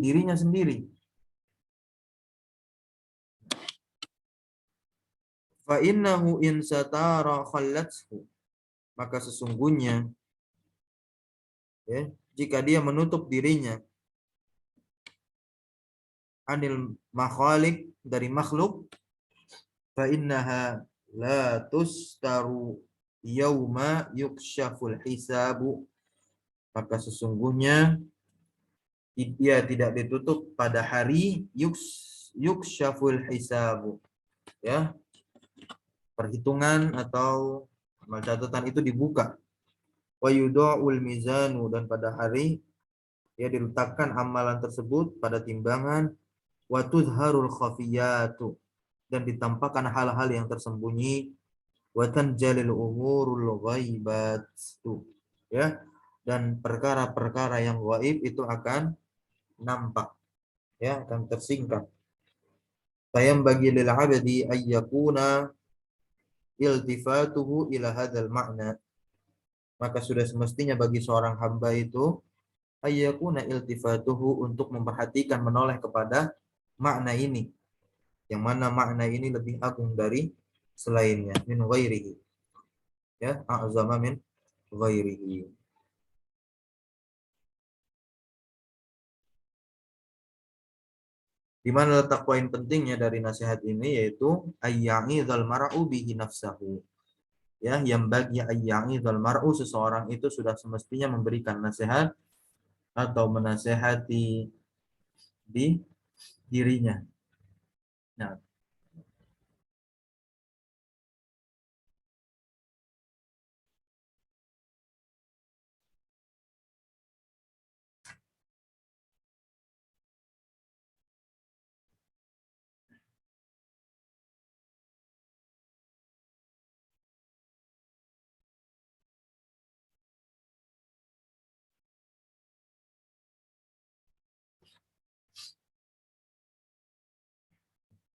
dirinya sendiri. Fa innahu in satara khallathu, maka sesungguhnya, ya, jika dia menutup dirinya anil makhalik, dari makhluk, fa innaha la tustaru yauma yuksyaful hisabu, maka sesungguhnya dia tidak ditutup pada hari yuksyaful hisabu, ya, perhitungan atau amal catatan itu dibuka, wa yudha'ul mizanu, dan pada hari ya diletakkan amalan tersebut pada timbangan, wa tuzharul khafiyatu, dan ditampakkan hal-hal yang tersembunyi, wa tanjalil umurul ghaibat, ya, dan perkara-perkara yang gaib itu akan nampak, ya, akan tersingkap. Fayam bagi lil 'abdi ayyakuna iltifatuhu ila hadzal ma'na, maka sudah semestinya bagi seorang hamba itu ayyakuna iltifatuhu, untuk memperhatikan, menoleh kepada makna ini, yang mana makna ini lebih agung dari selainnya, min ghairihi. Ya, a'zama min ghairihi. Di mana letak poin pentingnya dari nasihat ini, yaitu ayya'idhal mar'u bihi nafsahu. Ya, yang bagi ayya'idhal mar'u, seseorang itu sudah semestinya memberikan nasihat atau menasehati di dirinya. Nah,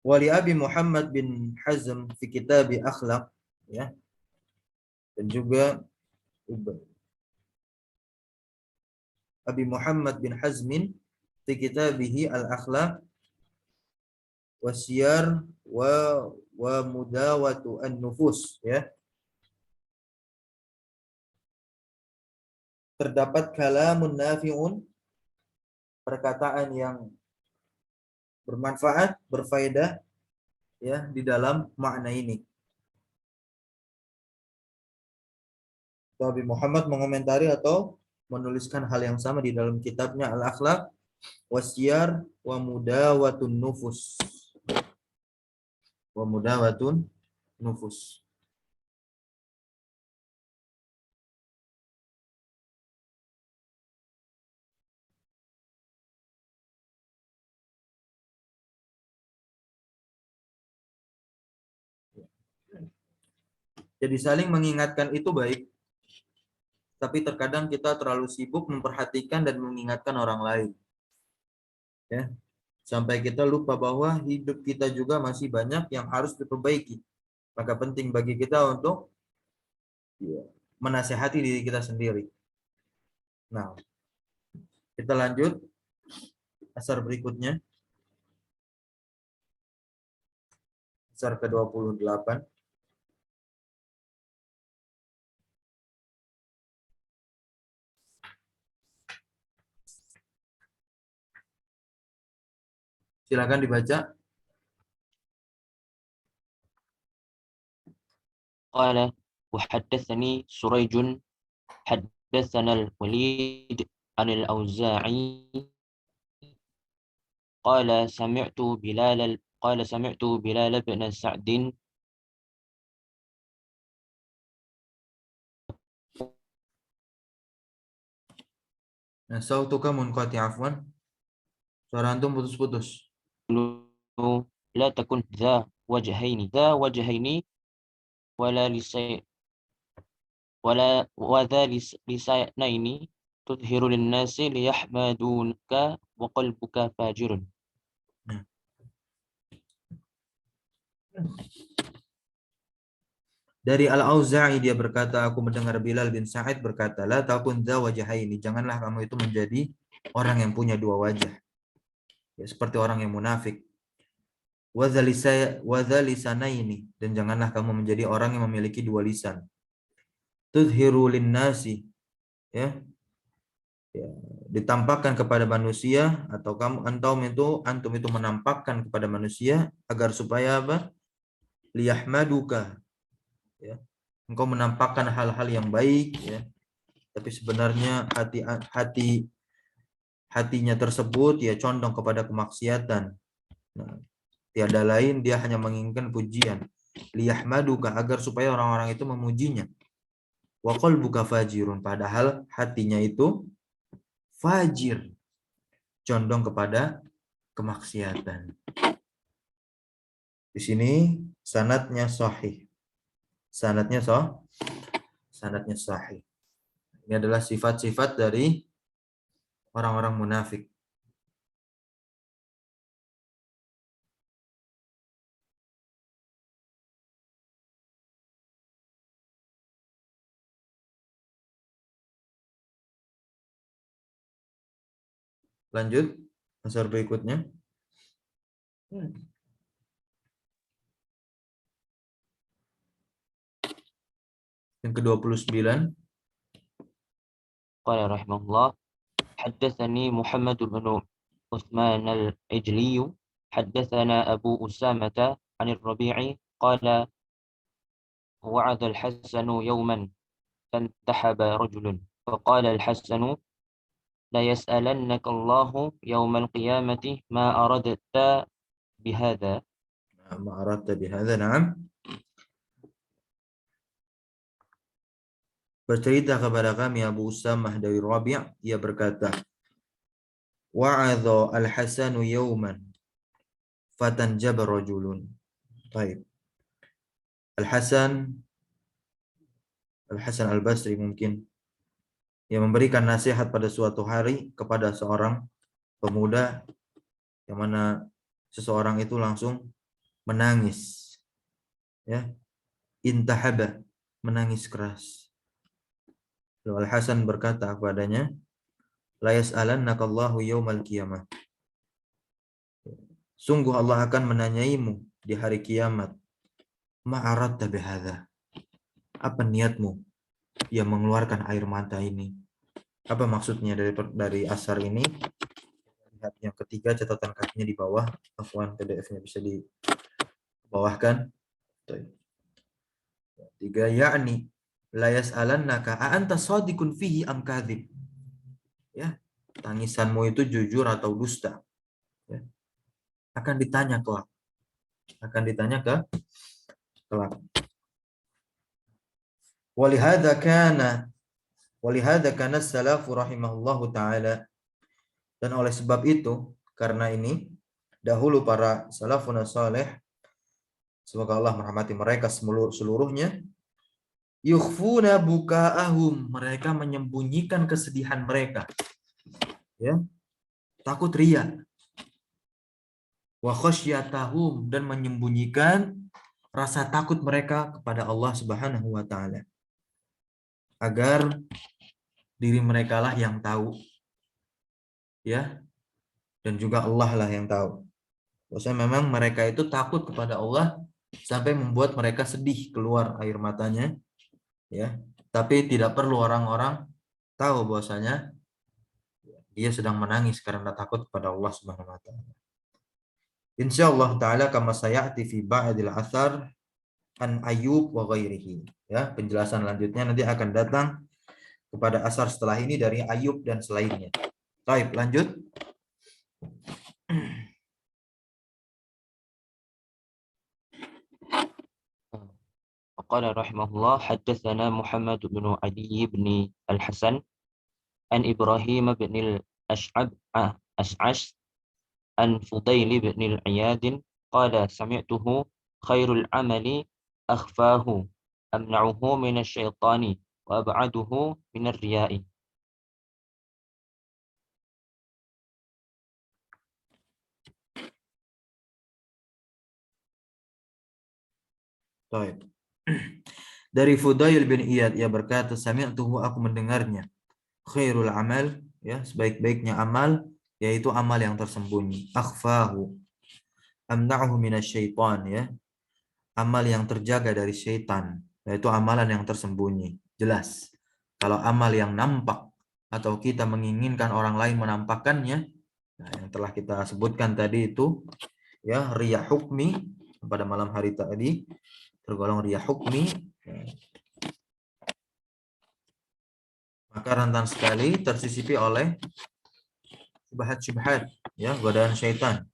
wali Abi Muhammad bin Hazm fi kitab akhlaq, ya, dan juga Abi Muhammad bin Hazmin fi kitabihi al-akhlaq wasiyar wa mudawatu an-nufus, ya. Terdapat kalamun nafi'un, perkataan yang bermanfaat, berfaedah, ya, di dalam makna ini. Nabi Muhammad mengomentari atau menuliskan hal yang sama di dalam kitabnya Al-Akhlaq Wasiyar wa Mudawatun Nufus. Wa Mudawatun Nufus. Jadi saling mengingatkan itu baik, tapi terkadang kita terlalu sibuk memperhatikan dan mengingatkan orang lain. Ya, sampai kita lupa bahwa hidup kita juga masih banyak yang harus diperbaiki. Maka penting bagi kita untuk, ya, menasehati diri kita sendiri. Nah, kita lanjut asar berikutnya. Asar ke-28. Silakan dibaca. قال وحدثني سريج حدثنا الوليد عن الأوزاعي قال سمعت بلال بن سعد Nah, sautuka munqati, afwan. Suara antum putus-putus. يقول لا تكن ذا وجهين ولا لسي ولا وذا لسانين تظهر للناس ليحمدونك وقلبك فاجر. Dari Al-Auza'i dia berkata, aku mendengar Bilal bin Sa'id berkata, la takun dza wajhaini, janganlah kamu itu menjadi orang yang punya dua wajah. Ya, seperti orang yang munafik. Wa dza lisanaini, dan janganlah kamu menjadi orang yang memiliki dua lisan. Tudhiru linnasi, ya, ya, ditampakkan kepada manusia, atau antum itu menampakkan kepada manusia agar supaya apa? Liyahmaduka, ya. Engkau menampakkan hal-hal yang baik, ya, tapi sebenarnya hatinya tersebut, ya, condong kepada kemaksiatan. Nah, tiada lain dia hanya menginginkan pujian. Liyahmaduka, agar supaya orang-orang itu memujinya. Wa qalbuka fajirun, padahal hatinya itu fajir, condong kepada kemaksiatan. Di sini sanadnya sahih. Sanadnya sahih. Ini adalah sifat-sifat dari orang-orang munafik. Lanjut, asar berikutnya. Yang ke-29. قال رحمه الله حدثني محمد بن عثمان العجلي حدثنا أبو أسامة عن الربيع قال وعد الحسن يوما فانتحب رجل فقال الحسن ليسألنك الله يوم القيامة ما أردت بهذا. ما أردت بهذا. نعم. Bercerita kepada kami Abu Usamah dari Rabi', ia berkata, wa'adha al-Hasanu yawman fatanjaba rajulun. Baik. Al-Hasan Al-Basri mungkin, yang memberikan nasihat pada suatu hari kepada seorang pemuda, yang mana seseorang itu langsung menangis, ya, intahaba, menangis keras. Lalu Al-Hasan berkata kepadanya, la yas'alannakallahu yaumal qiyamah, sungguh Allah akan menanyaimu di hari kiamat, ma aradta bihadza, apa niatmu yang mengeluarkan air mata ini? Apa maksudnya dari asar ini? Lihat yang ketiga, catatan kakinya di bawah. Afwan, PDF-nya bisa dibawahkan. Tiga, yakni la yas'alannaka a anta shadiqun fihi am kadzib. Ya, tangisanmu itu jujur atau dusta. Ya. Akan ditanya kelak. Kelak. Walihada kana salafu rahimahullahu ta'ala. Dan oleh sebab itu, karena ini, dahulu para salafun salih, semoga Allah merahmati mereka seluruhnya, yukhfuna buka'ahum, mereka menyembunyikan kesedihan mereka. Ya. Takut riya. Wa khasyatahum, dan menyembunyikan rasa takut mereka kepada Allah Subhanahu wa taala. Agar diri mereka lah yang tahu. Ya. Dan juga Allah lah yang tahu. Maksudnya memang mereka itu takut kepada Allah sampai membuat mereka sedih, keluar air matanya, ya. Tapi tidak perlu orang-orang tahu bahwasanya dia sedang menangis karena takut kepada Allah Subhanahu wa taala. Insyaallah taala kama sayati fi ba'dil athar an Ayyub wa ghairihi. Ya, penjelasan lanjutnya nanti akan datang kepada asar setelah ini dari Ayyub dan selainnya. Baik, lanjut. وقال رحمه الله حدثنا محمد بن علي بن الحسن عن إبراهيم بن الأشعث عن فضيل بن العياد قال سمعته خير العمل أخفاه أمنعه من الشيطان وأبعده من الرياء. Baik. Dari Fudail bin Iyad, ia berkata, sami'tuhu, aku mendengarnya, khairul amal, ya, sebaik-baiknya amal yaitu amal yang tersembunyi, akhfahu amna'uhu minasyaitan, ya, amal yang terjaga dari syaitan, yaitu amalan yang tersembunyi. Jelas, kalau amal yang nampak atau kita menginginkan orang lain menampakkannya, nah, yang telah kita sebutkan tadi itu, ya, riya hukmi, pada malam hari tadi tergolong riya hukmi, maka rentan sekali tersisipi oleh syubhat-syubhat, ya, godaan syaitan,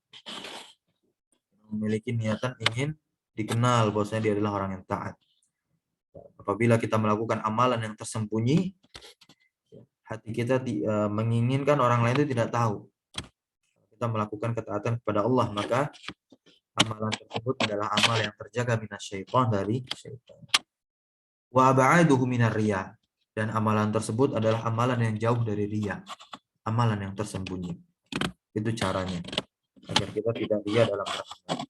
memiliki niatan ingin dikenal bahwasanya dia adalah orang yang taat. Apabila kita melakukan amalan yang tersembunyi, hati kita menginginkan orang lain itu tidak tahu kita melakukan ketaatan kepada Allah, maka amalan tersebut adalah amal yang terjaga minasyaitan, dari syaitan. Wa ab'aduhu minar riya, dan amalan tersebut adalah amalan yang jauh dari riya, amalan yang tersembunyi. Itu caranya agar kita tidak riya dalam beramal.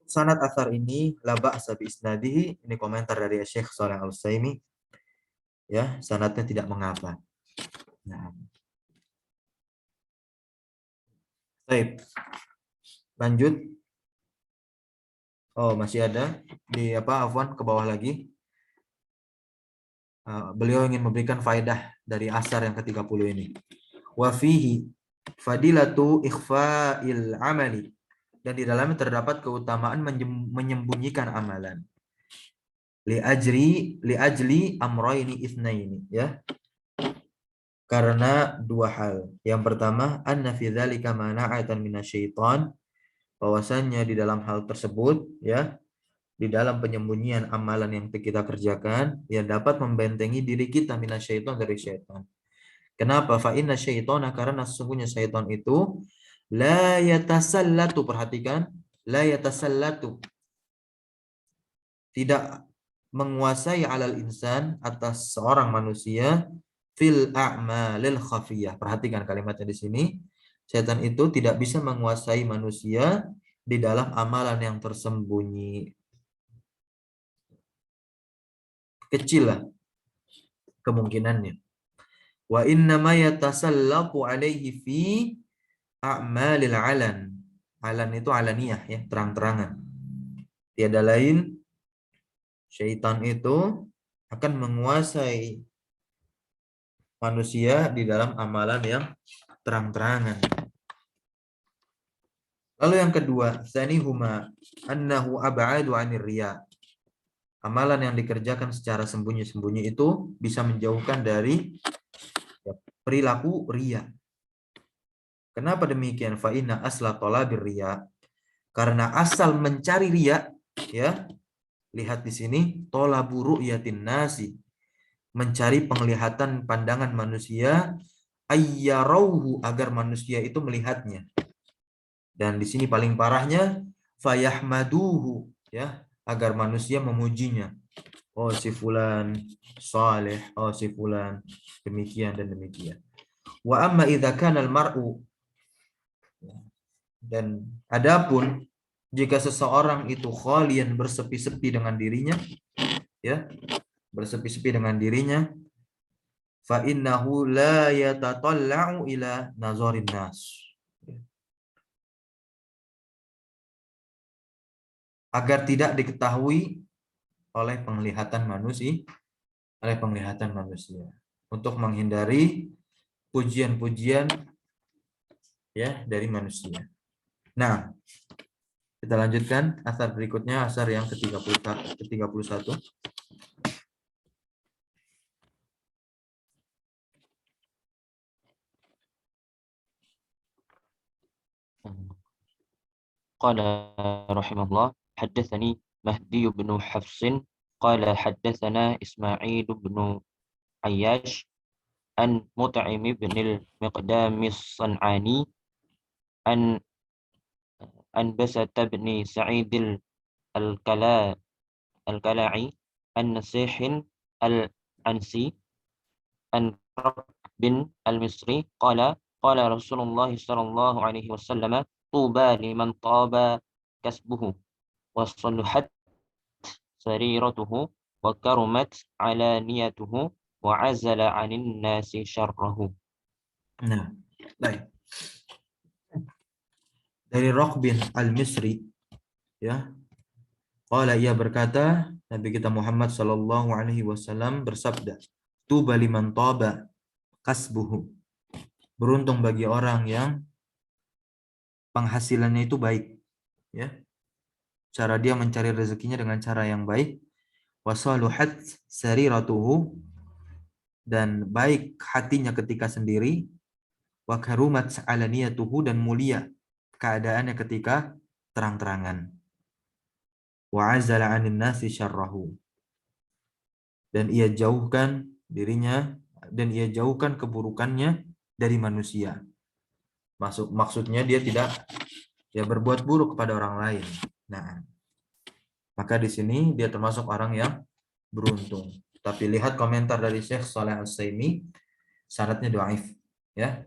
Sanad asar ini la ba'sa bi isnadihi, ini komentar dari Syekh Shalih Al-Utsaimin, ya, sanadnya tidak mengapa. Nah. Baik. Lanjut. Oh, masih ada di Afwan, ke bawah lagi. beliau ingin memberikan faedah dari asar yang ke-30 ini. Wa fihi fadilatu ikhfa'il amali, dan di dalamnya terdapat keutamaan menyembunyikan amalan. Li ajli amrayni itsnaini, ya. Karena dua hal. Yang pertama, anna fi dzalika mana'atan minasyaitan, bahwasannya di dalam hal tersebut, ya, di dalam penyembunyian amalan yang kita kerjakan, ya, dapat membentengi diri kita minasyaitan, dari syaitan. Kenapa? Fa inna syaitana, karena sesungguhnya syaitan itu la yatasallatu, perhatikan, la yatasallatu, tidak menguasai alal insan, atas seorang manusia, fil a'malil khafiyah. Perhatikan kalimatnya di sini. Setan itu tidak bisa menguasai manusia di dalam amalan yang tersembunyi. Kecil lah kemungkinannya. Wa innama yatasallatu alaihi fi a'malil alan. Alan itu alaniyah, ya, terang-terangan. Tiada lain, syaitan itu akan menguasai manusia di dalam amalan yang terang-terangan. Lalu yang kedua, tsanihuma annahu ab'adu 'anir riya. Amalan yang dikerjakan secara sembunyi-sembunyi itu bisa menjauhkan dari perilaku riya. Kenapa demikian? Fa inna asla talabir riya. Karena asal mencari riya, ya. Lihat di sini, tolabu ru'yatin nasi, mencari penglihatan pandangan manusia, ayyarauhu, agar manusia itu melihatnya. Dan di sini paling parahnya, fayahmaduhu, ya, agar manusia memujinya. Oh, si fulan saleh, oh si fulan demikian dan demikian. Wa amma idza kana al-mar'u, dan adapun jika seseorang itu khalian, bersepi-sepi dengan dirinya, ya, bersepi-sepi dengan dirinya, fa innahu la yatatalla'u ila nazarin nas, agar tidak diketahui oleh penglihatan manusia, untuk menghindari pujian-pujian, ya, dari manusia. Nah, kita lanjutkan asar berikutnya, asar yang ke-31. قال رحمه الله: حدثني مهدي بن حفص قال حدثنا إسماعيل بن عياش عن مطعم بن المقدام الصنعاني عن بسة بن سعيد الكلاعي عن نسيح الأنسي عن ركب المصري قال قال رسول الله صلى الله عليه وسلم: طوبى لمن طاب كسبه وصلحت سريرته وكرمت علانيته وعزل عن الناس شره. Nah, baik. Dari Raqbin al-Misri, ya. Qala, ia berkata, Nabi kita Muhammad sallallahu alaihi wasallam bersabda, tuba liman taba kasbuhu. Beruntung bagi orang yang penghasilannya itu baik, ya. Cara dia mencari rezekinya dengan cara yang baik. Wasaluhat sariratuhu, dan baik hatinya ketika sendiri. Wa karumat alaniyatuhu, dan mulia keadaannya ketika terang-terangan. Wa azala 'anin nasi syarrahu, dan ia jauhkan dirinya, dan ia jauhkan keburukannya dari manusia. Maksudnya dia tidak, ya, berbuat buruk kepada orang lain. Nah, maka di sini dia termasuk orang yang beruntung. Tapi lihat komentar dari Syekh Shalih Al-Utsaimin, sanadnya dhaif, ya.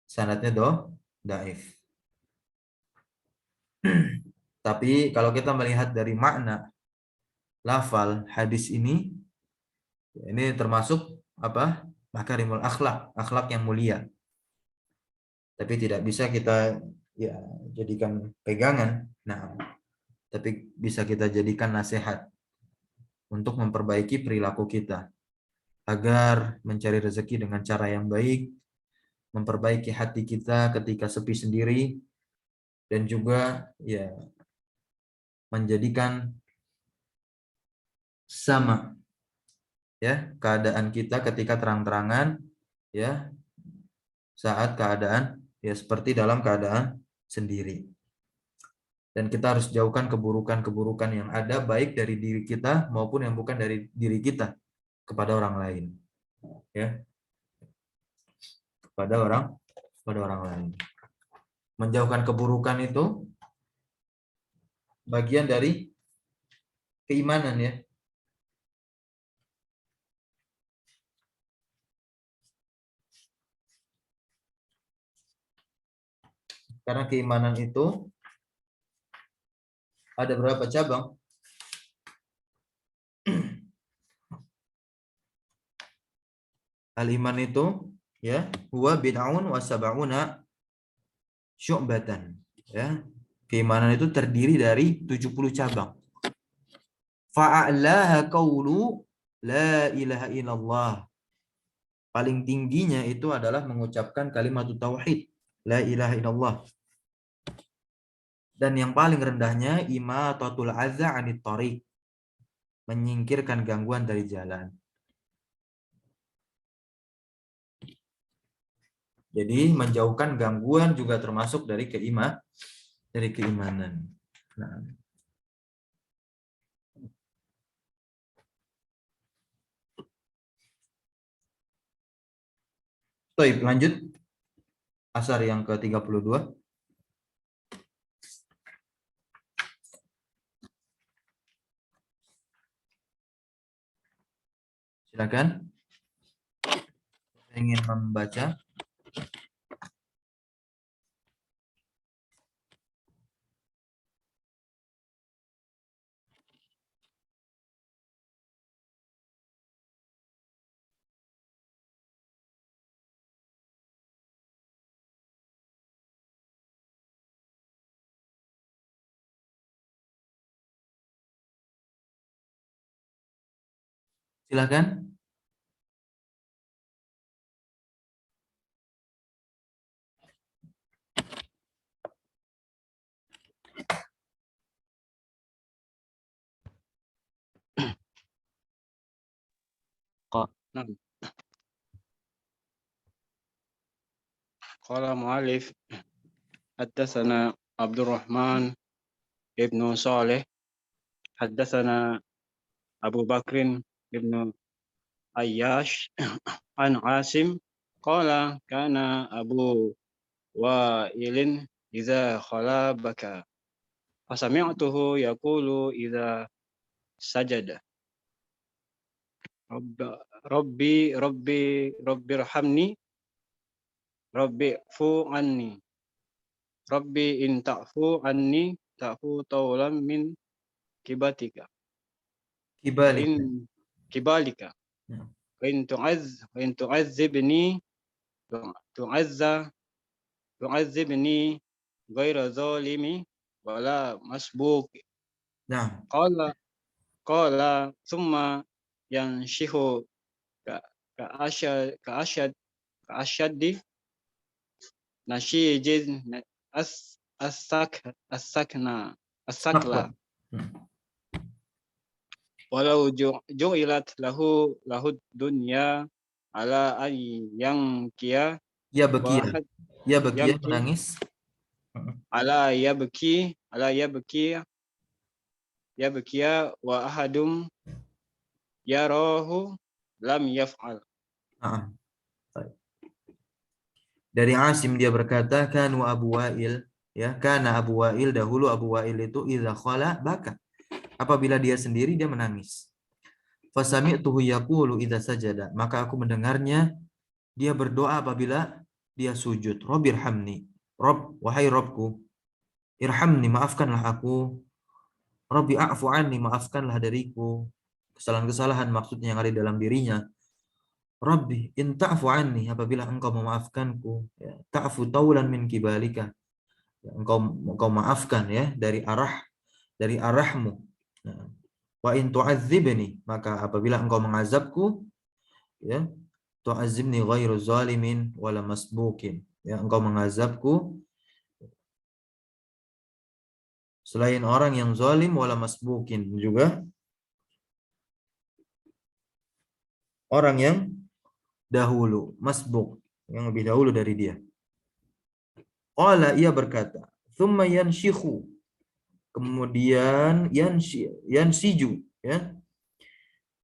Sanadnya dhaif. Tapi kalau kita melihat dari makna lafal hadis ini termasuk apa? Makarimul akhlak, akhlak yang mulia. Tapi tidak bisa kita, ya, jadikan pegangan. Nah, tapi bisa kita jadikan nasihat untuk memperbaiki perilaku kita. agar mencari rezeki dengan cara yang baik, memperbaiki hati kita ketika sepi sendiri, dan juga ya menjadikan sama ya keadaan kita ketika terang-terangan ya saat keadaan ya seperti dalam keadaan sendiri. Dan kita harus jauhkan keburukan-keburukan yang ada baik dari diri kita maupun yang bukan dari diri kita kepada orang lain. Ya, kepada orang lain. Menjauhkan keburukan itu bagian dari keimanan ya. Karena keimanan itu ada berapa cabang? Al-iman itu ya, huwa bid'aun wa sab'una syu'batan. Ya. Keimanan itu terdiri dari 70 cabang. Fa'alaha qawlu la ilaha illallah. Paling tingginya itu adalah mengucapkan kalimat tauhid, la ilaha illallah. Dan yang paling rendahnya imatatul adza 'anit thariq, menyingkirkan gangguan dari jalan. Jadi menjauhkan gangguan juga termasuk dari keimanan. Nah. Baik, lanjut. Asar yang ke-32. Silakan. Ingin membaca? Silakan. نعم. قال مؤلف حدثنا عبد الرحمن بن صالح حدثنا أبو بكر بن عياش عن عاصم قال كان أبو وائل إذا خلا بكى فسمعته يقول إذا سجد ربي ارحمني ربي اعفو عني ربي إن تعفو عني تعفو طولا من كبتك كبالك وإن تعذبني تعذبني غير ظالم ولا مسبوق. Nah. قال ثم ينشح كأشد نشيج السكلى ولو جعلت له الدنيا على أن ينكي Ya bagi menangis. Ala yabki wa ahadum yarahu lam yaf'al. Dari Asim dia berkata kanu Abu Wa'il ya, karena Abu Wa'il dahulu Abu Wa'il itu idza khala baka. Apabila dia sendiri dia menangis. Fasami'tuhu yaqulu idza sajada, maka aku mendengarnya dia berdoa apabila dia sujud. Rabbirhamni, Rabb, wahai Rabbku, irhamni, maafkanlah aku. Rabbi a'fu anni, maafkanlah dariku. Kesalahan-kesalahan maksudnya yang ada dalam dirinya. Rabbi in ta'fu anni, apabila engkau memaafkanku, ya, ta'fu taulan min kibalika, ya, engkau maafkan ya dari arahmu. Ya. Wa in tu'adzibni, maka apabila engkau mengazabku, ya, tu'azibni ghairu zalimin wala masbukin, ya, engkau mengazabku selain orang yang zalim wala masbukin, juga orang yang dahulu, masbuk, yang lebih dahulu dari dia. Qala, ia berkata, thumma yanshikhu, kemudian yansiju, ya,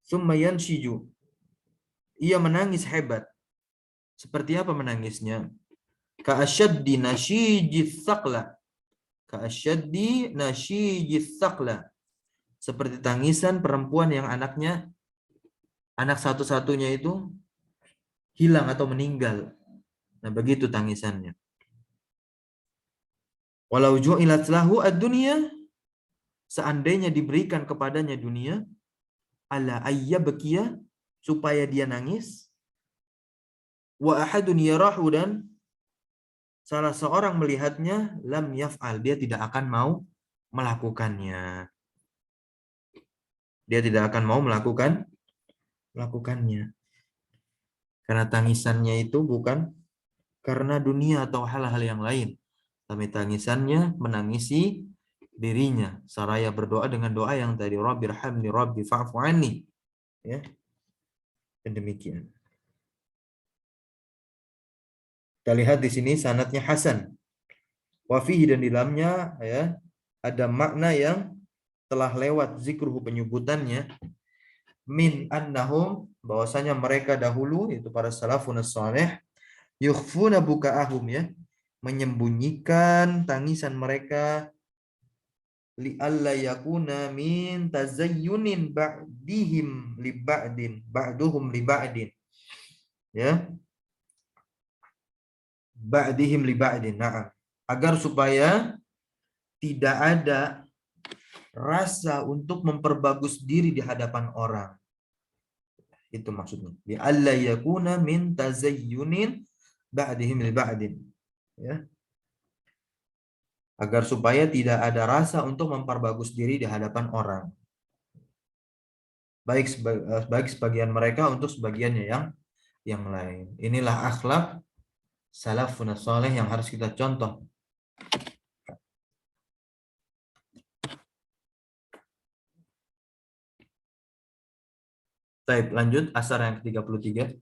thumma yansiju, ia menangis hebat. Seperti apa menangisnya? Ka'asyaddi nasyijis saqla, ka'asyaddi nasyijis saqla, seperti tangisan perempuan yang anaknya, anak satu-satunya itu hilang atau meninggal. Nah, begitu tangisannya. Walau ju'ilat lahu ad-dunya, seandainya diberikan kepadanya dunia, ala ayyabkiya, supaya dia nangis, wa ahadun yarahu, dan salah seorang melihatnya, lam yaf'al, dia tidak akan mau melakukannya. Dia tidak akan mau melakukannya. Karena tangisannya itu bukan karena dunia atau hal-hal yang lain, tapi tangisannya menangisi dirinya saraya berdoa dengan doa yang tadi, Rabbirhamni Rabbi fa'fu anni, ya. Dan demikian. Kita lihat di sini sanadnya hasan. Wa fihi, dan di dalamnya, ya, ada makna yang telah lewat zikruhu, penyebutannya, min annahum, bahwasanya mereka dahulu, itu para salafun salih, yukhfuna buka'ahum, ya, menyembunyikan tangisan mereka, li'alla yakuna min tazayyunin ba'dihim li ba'din, ba'duhum li ba'din, ya, ba'dihim li ba'din, na'am, agar supaya tidak ada rasa untuk memperbagus diri di hadapan orang. Itu maksudnya. Li'alla yakuna min tazayyunin ba'dihim li ba'din, ya. Agar supaya tidak ada rasa untuk memperbagus diri di hadapan orang. Baik sebagian mereka untuk sebagiannya yang lain. Inilah akhlak salafun saleh yang harus kita contoh. Baik, lanjut asar yang ke-33.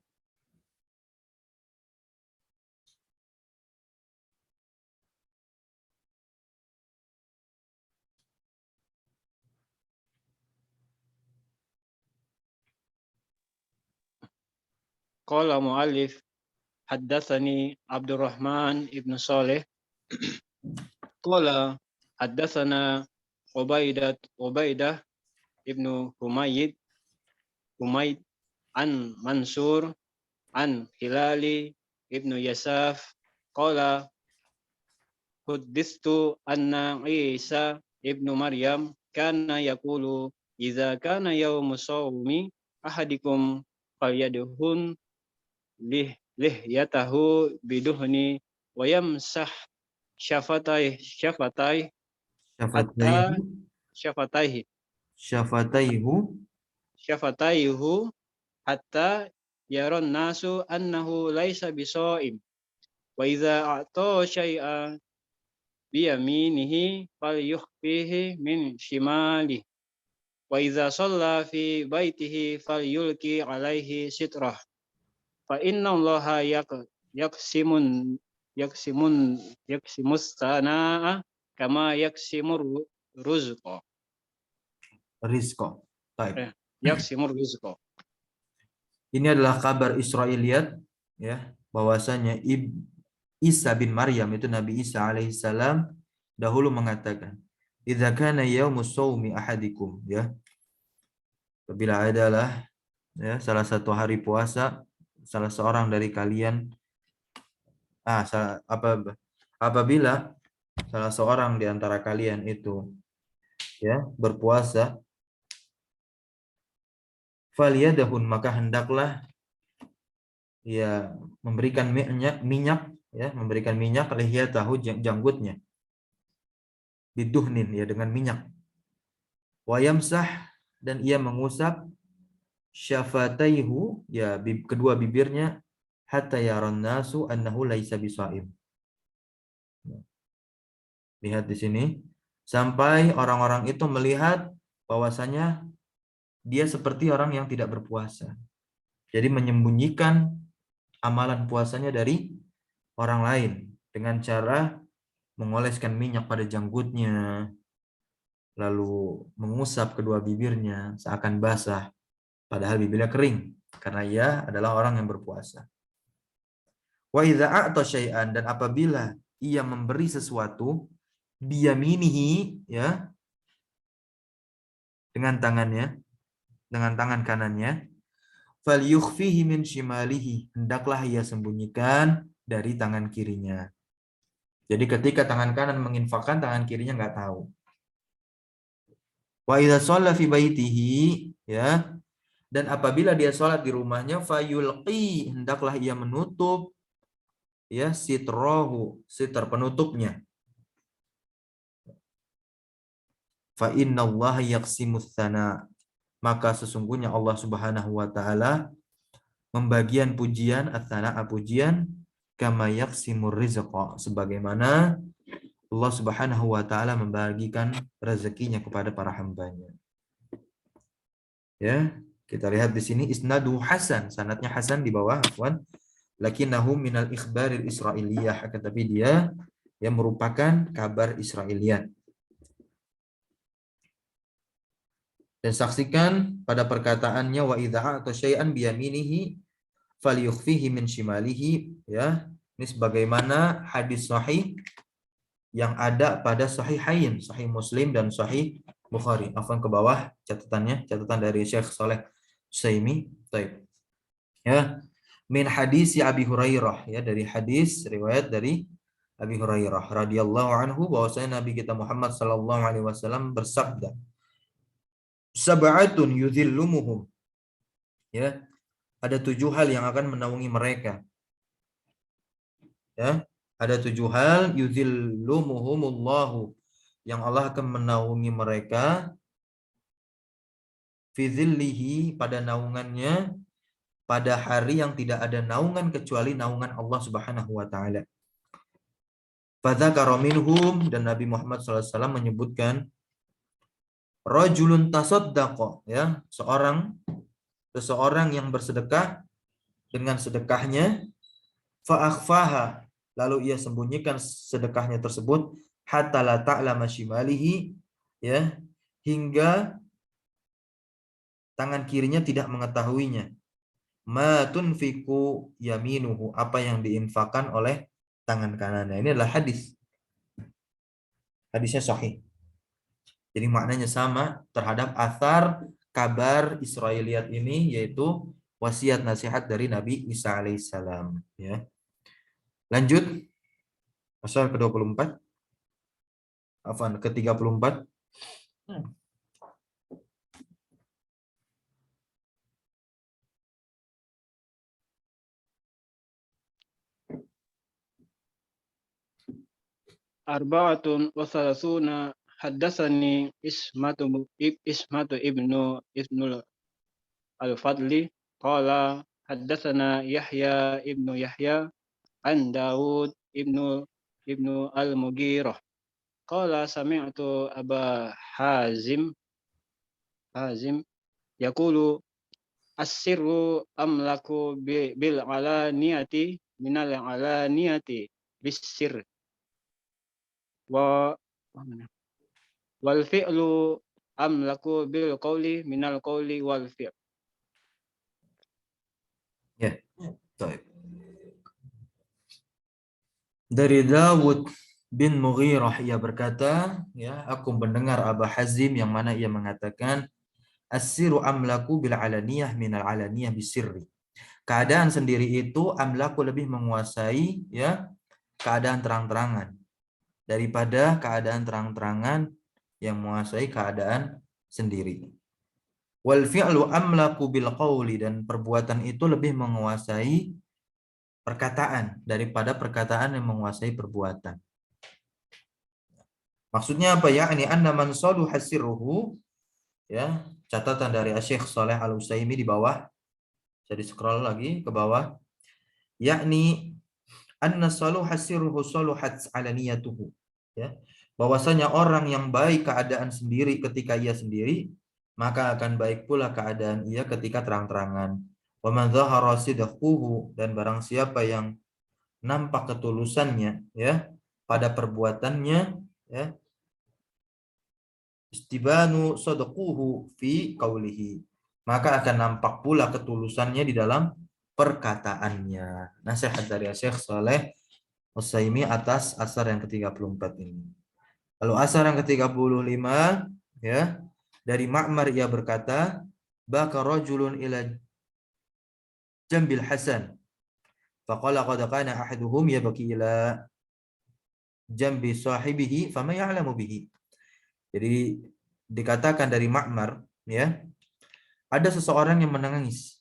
Qala mu'allif haddatsani Abdurrahman ibn Saleh qala haddatsana Ubaidah ibnu Humayd an Mansur an Hilali ibnu Yasaf qala huddistu anna Isa ibnu Maryam kana yaqulu idza kana yaumu sawmi ahadikum falyadhun lihyatahu biduhni wa yamsah syafataihi hatta syafataihi syafataihu hatta yaron nasu annahu laisa bisaim wa idza a'ta syai'an biyaminihi falyukhfihi min shimali wa idza shalla fi baitihi falyulqi alaihi sitrah fa inna allaha yaksimus sanaa kama yaksimur rizqa. Baik. Yaksimur rizqa. Ini adalah kabar Israiliyat, ya, bahwasanya Isa bin Maryam, itu Nabi Isa alaihissalam, dahulu mengatakan, idza kana yaumus shaumi ahadikum, ya, apabila adalah, ya, salah satu hari puasa salah seorang dari kalian, apabila salah seorang di antara kalian itu, ya, berpuasa, faliyadahun, maka hendaklah ya memberikan minyak, ya, memberikan minyak lihiyatahu, janggutnya, biduhnin, ya, dengan minyak, wayamsah, dan ia mengusap syafataihu, ya kedua bibirnya, hatta yaran nasu annahu laisa bisaim. Lihat di sini, sampai orang-orang itu melihat bahwasanya dia seperti orang yang tidak berpuasa. Jadi menyembunyikan amalan puasanya dari orang lain dengan cara mengoleskan minyak pada janggutnya, lalu mengusap kedua bibirnya seakan basah, padahal bibirnya kering karena ia adalah orang yang berpuasa. Wa idza a'ta syai'an, dan apabila ia memberi sesuatu, biyaminihi, ya, dengan tangannya, dengan tangan kanannya, falyukhfihi min shimalihi, hendaklah ia sembunyikan dari tangan kirinya. Jadi ketika tangan kanan menginfakkan, tangan kirinya nggak tahu. Wa idza shalla fi baitihi, ya, dan apabila dia sholat di rumahnya, fayulqi, hendaklah ia menutup, ya, sitrahu, sitar penutupnya. Fa innallaha yaqsimus tsana, maka sesungguhnya Allah Subhanahu wa taala membagian pujian, ats-tsana'a pujian, kama yaqsimur rizqa, sebagaimana Allah Subhanahu wa taala membagikan rezekinya kepada para hambanya. Ya, kita lihat di sini isnadu hasan, sanadnya hasan di bawah, afwan. Lakinnahu minal ikhbaril israiliyah, tetapi dia yang merupakan kabar Israiliyat. Dan saksikan pada perkataannya wa idza a'ta syai'an biyaminihi falyukhfihi min shimalihi, ya. Ini sebagaimana hadis sahih yang ada pada Sahihain, Sahih Muslim dan Sahih Bukhari. Afwan, ke bawah catatannya, catatan dari Syekh Saleh Utsaimin. Baik. Ya, min hadis Abi Hurairah, ya, dari hadis riwayat dari Abi Hurairah radhiyallahu anhu, bahwasanya Nabi kita Muhammad sallallahu alaihi wasallam bersabda, sab'atun yudhillumuhum, ya, ada 7 hal yang akan menaungi mereka. Ya, ada 7 hal yudhillumuhumullahu, yang Allah akan menaungi mereka, fi dhillihi, pada naungannya, pada hari yang tidak ada naungan kecuali naungan Allah Subhanahu wa taala. Fadzakara minhum, dan Nabi Muhammad SAW menyebutkan rajulun tasaddaqa, ya, seseorang yang bersedekah dengan sedekahnya, fa akhfaha, lalu ia sembunyikan sedekahnya tersebut, hatta la ta'lama shimalihi, ya, hingga tangan kirinya tidak mengetahuinya, ma tunfiku yaminuhu, apa yang diinfakkan oleh tangan kanannya. Ini adalah hadis. Hadisnya sahih. Jadi maknanya sama terhadap athar kabar Israiliyat ini, yaitu wasiat nasihat dari Nabi Isa alaihissalam. Ya. Lanjut, pasal ke-24. Afwan, ke-34. Arba'atun wa thalathuna haddatsani Ismatu ibnu al-Fadli qala haddatsana Yahya ibnu Yahya an Daud ibnu al-Mughirah qala sami'tu Aba Hazim yaqulu as-sirru amlaku bil alaniyati minal alaniyati bis-sirr wal fi'lu amlaku bil qawli minal qawli wal fi'l. Ya, baik. Dari Dawud bin Mughirah, ia berkata, ya, aku mendengar Aba Hazim yang mana ia mengatakan, as-sirru amlaku bil alaniyah minal alaniyah bisirri. Keadaan sendiri itu amlaku lebih menguasai, ya, keadaan terang-terangan daripada keadaan terang-terangan yang menguasai keadaan sendiri. Wal fi'lu amlaku bil qawli, dan perbuatan itu lebih menguasai perkataan daripada perkataan yang menguasai perbuatan. Maksudnya apa ya? Ini anna man saluha sirruhu, Ya, catatan dari Syekh Shalih Al-Utsaimin di bawah. Jadi scroll lagi ke bawah. Yakni anna saluha sirruhu saluhat alaniyatuhu. Ya. Bahwasanya orang yang baik keadaan sendiri ketika ia sendiri, maka akan baik pula keadaan ia ketika terang-terangan. Wa man dhahara sidquhu, dan barang siapa yang nampak ketulusannya ya pada perbuatannya, ya, istibanu sadquhu fi qawlihi, maka akan nampak pula ketulusannya di dalam perkataannya. Nasihat dari Syekh Shalih Utsaimin atas asar yang ke-34 ini. Lalu asar yang ke-35, ya, dari Ma'mar ia berkata, baka rajulun ila jambil Hasan faqala qad kana ahaduhum yabki ila jambi sahibihi fama ya'lamu bihi. Jadi dikatakan dari Ma'mar, ya, ada seseorang yang menangis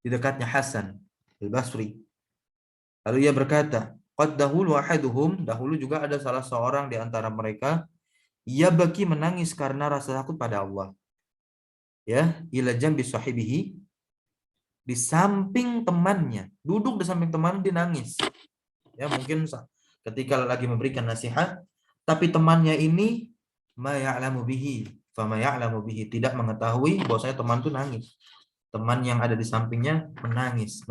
di dekatnya Hasan Al-Basri. Lalu ia berkata, qad dahulu ahaduhum, dahulu juga ada salah seorang di antara mereka, ia baki menangis karena rasa takut pada Allah. Ya, ila jambi sahibihi, di samping temannya, duduk di samping teman dia nangis. Ya, mungkin ketika lagi memberikan nasihat, tapi temannya ini ma ya'lamu bihi, fama ya'lamu bihi, tidak mengetahui bahwasanya teman itu nangis. Teman yang ada di sampingnya menangis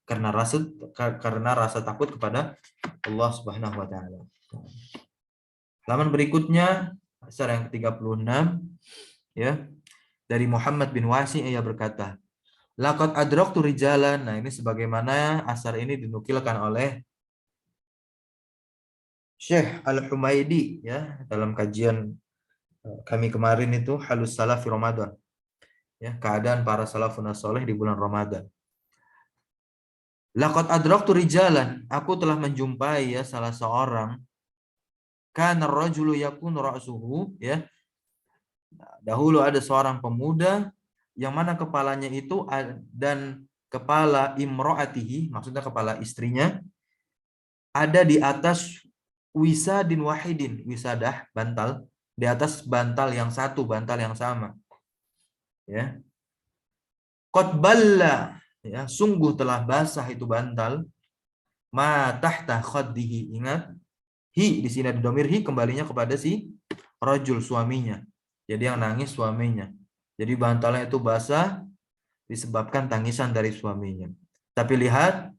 karena rasa takut kepada Allah Subhanahu wa taala. Halaman berikutnya, asar yang ke-36, ya, dari Muhammad bin Wasi, ia berkata, laqad adraktu rijalan. Nah, ini sebagaimana asar ini dinukilkan oleh Syekh Al-Humaidi, ya, dalam kajian kami kemarin itu Halus Salafi Ramadan. Ya, keadaan para salafun saleh di bulan Ramadan. Laqad adraktu rijalan, aku telah menjumpai, ya, salah seorang, kana rajulu yakunu ra'suhu, ya. Dahulu ada seorang pemuda yang mana kepalanya itu dan kepala imro'atihi, maksudnya kepala istrinya, ada di atas wisadin wahidin, wisadah, bantal, di atas bantal yang satu, bantal yang sama. Ya. Qad balla, ya, sungguh telah basah itu bantal, ma tahta khaddihi, ingat, hi di sini ada domir hi, kembalinya kepada si rajul, suaminya. Jadi yang nangis suaminya. Jadi bantalnya itu basah disebabkan tangisan dari suaminya. Tapi lihat,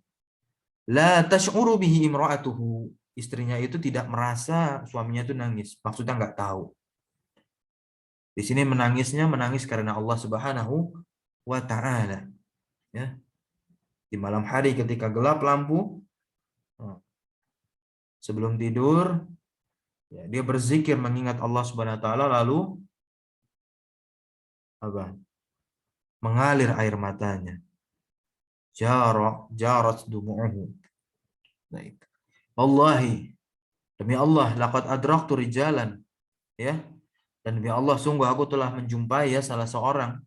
la tash'uru bihi imra'atuhu, istrinya itu tidak merasa suaminya itu nangis, maksudnya nggak tahu. Di sini menangis karena Allah Subhanahu wa taala. Ya. Di malam hari ketika gelap lampu, sebelum tidur, ya, dia berzikir mengingat Allah Subhanahu wa taala, lalu apa? Mengalir air matanya. Jarat dumu'uhu. Baik. Wallahi, demi Allah, laqad adraktu rijalan, ya. Dan demi Allah, sungguh aku telah menjumpai, ya, salah seorang,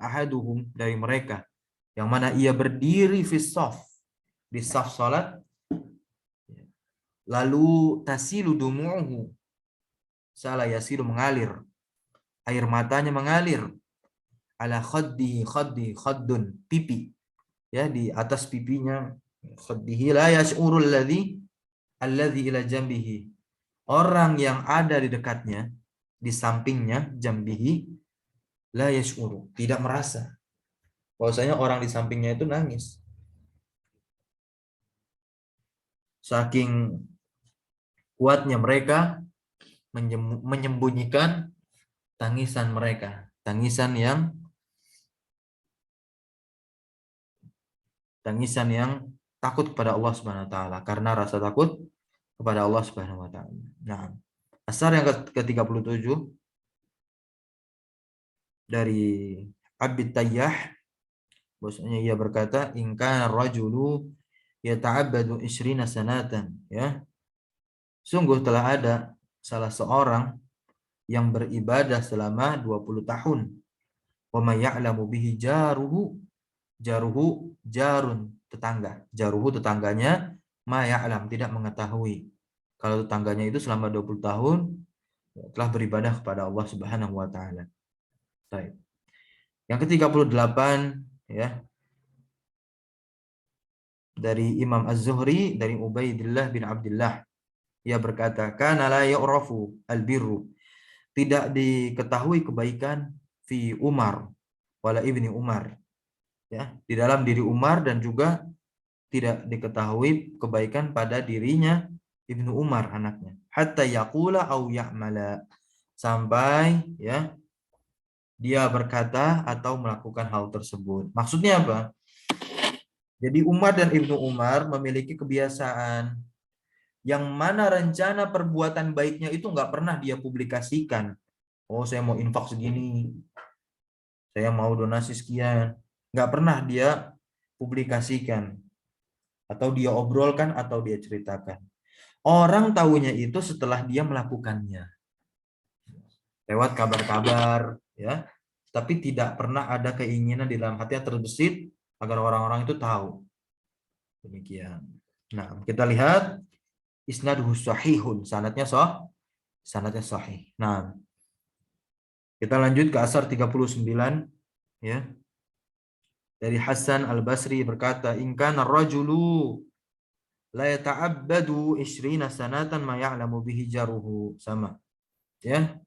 ahaduhum, dari mereka, yang mana ia berdiri fi shaf, di shaf salat, lalu tasilu dumu'uhu, salah yasilu, mengalir, air matanya mengalir, ala khaddihi, khaddun, pipi, ya, di atas pipinya, khaddihi la yash'urul alladhi ila jambihi, orang yang ada di dekatnya, di sampingnya, jambihi, la yash'uru, tidak merasa bahwasanya orang di sampingnya itu nangis. Saking kuatnya mereka menyembunyikan tangisan mereka, tangisan yang takut kepada Allah Subhanahu wa taala, karena rasa takut kepada Allah Subhanahu wa taala. Nah, asar yang ke-37 dari Abid Tayyah, bahwasanya ia berkata, in kana rajulu yata'abbadu 20 sanatan, ya. Sungguh telah ada salah seorang yang beribadah selama 20 tahun. Wa may ya'lamu bihi jaruhu jarun, tetangga. Jaruhu, tetangganya, ma ya'lam, tidak mengetahui. Kalau tetangganya itu selama 20 tahun telah beribadah kepada Allah Subhanahu wa taala. Baik. Yang ke-38 ya, dari Imam Az-Zuhri dari Ubaidillah bin Abdullah. Ia berkata, kana la yu'rafu al-birru. Tidak diketahui kebaikan fi Umar wala ibni Umar. Ya, di dalam diri Umar dan juga tidak diketahui kebaikan pada dirinya Ibnu Umar anaknya. Hatta yaqula au ya'mala. Sampai ya dia berkata atau melakukan hal tersebut. Maksudnya apa? Jadi Umar dan Ibnu Umar memiliki kebiasaan yang mana rencana perbuatan baiknya itu nggak pernah dia publikasikan. Oh, saya mau infak segini, saya mau donasi sekian. Nggak pernah dia publikasikan. Atau dia obrolkan atau dia ceritakan. Orang tahunya itu setelah dia melakukannya. Lewat kabar-kabar, ya. Tapi tidak pernah ada keinginan di dalam hati yang terbesit agar orang-orang itu tahu. Demikian. Nah, kita lihat isnaduhu sahihun, sanadnya sahih. Nah, kita lanjut ke asar 39 ya. Dari Hasan Al-Basri berkata, "In kana ar-rajulu la yata'abbadu 20 sanatan ma ya'lamu bihi jaruhu." Sama. Ya.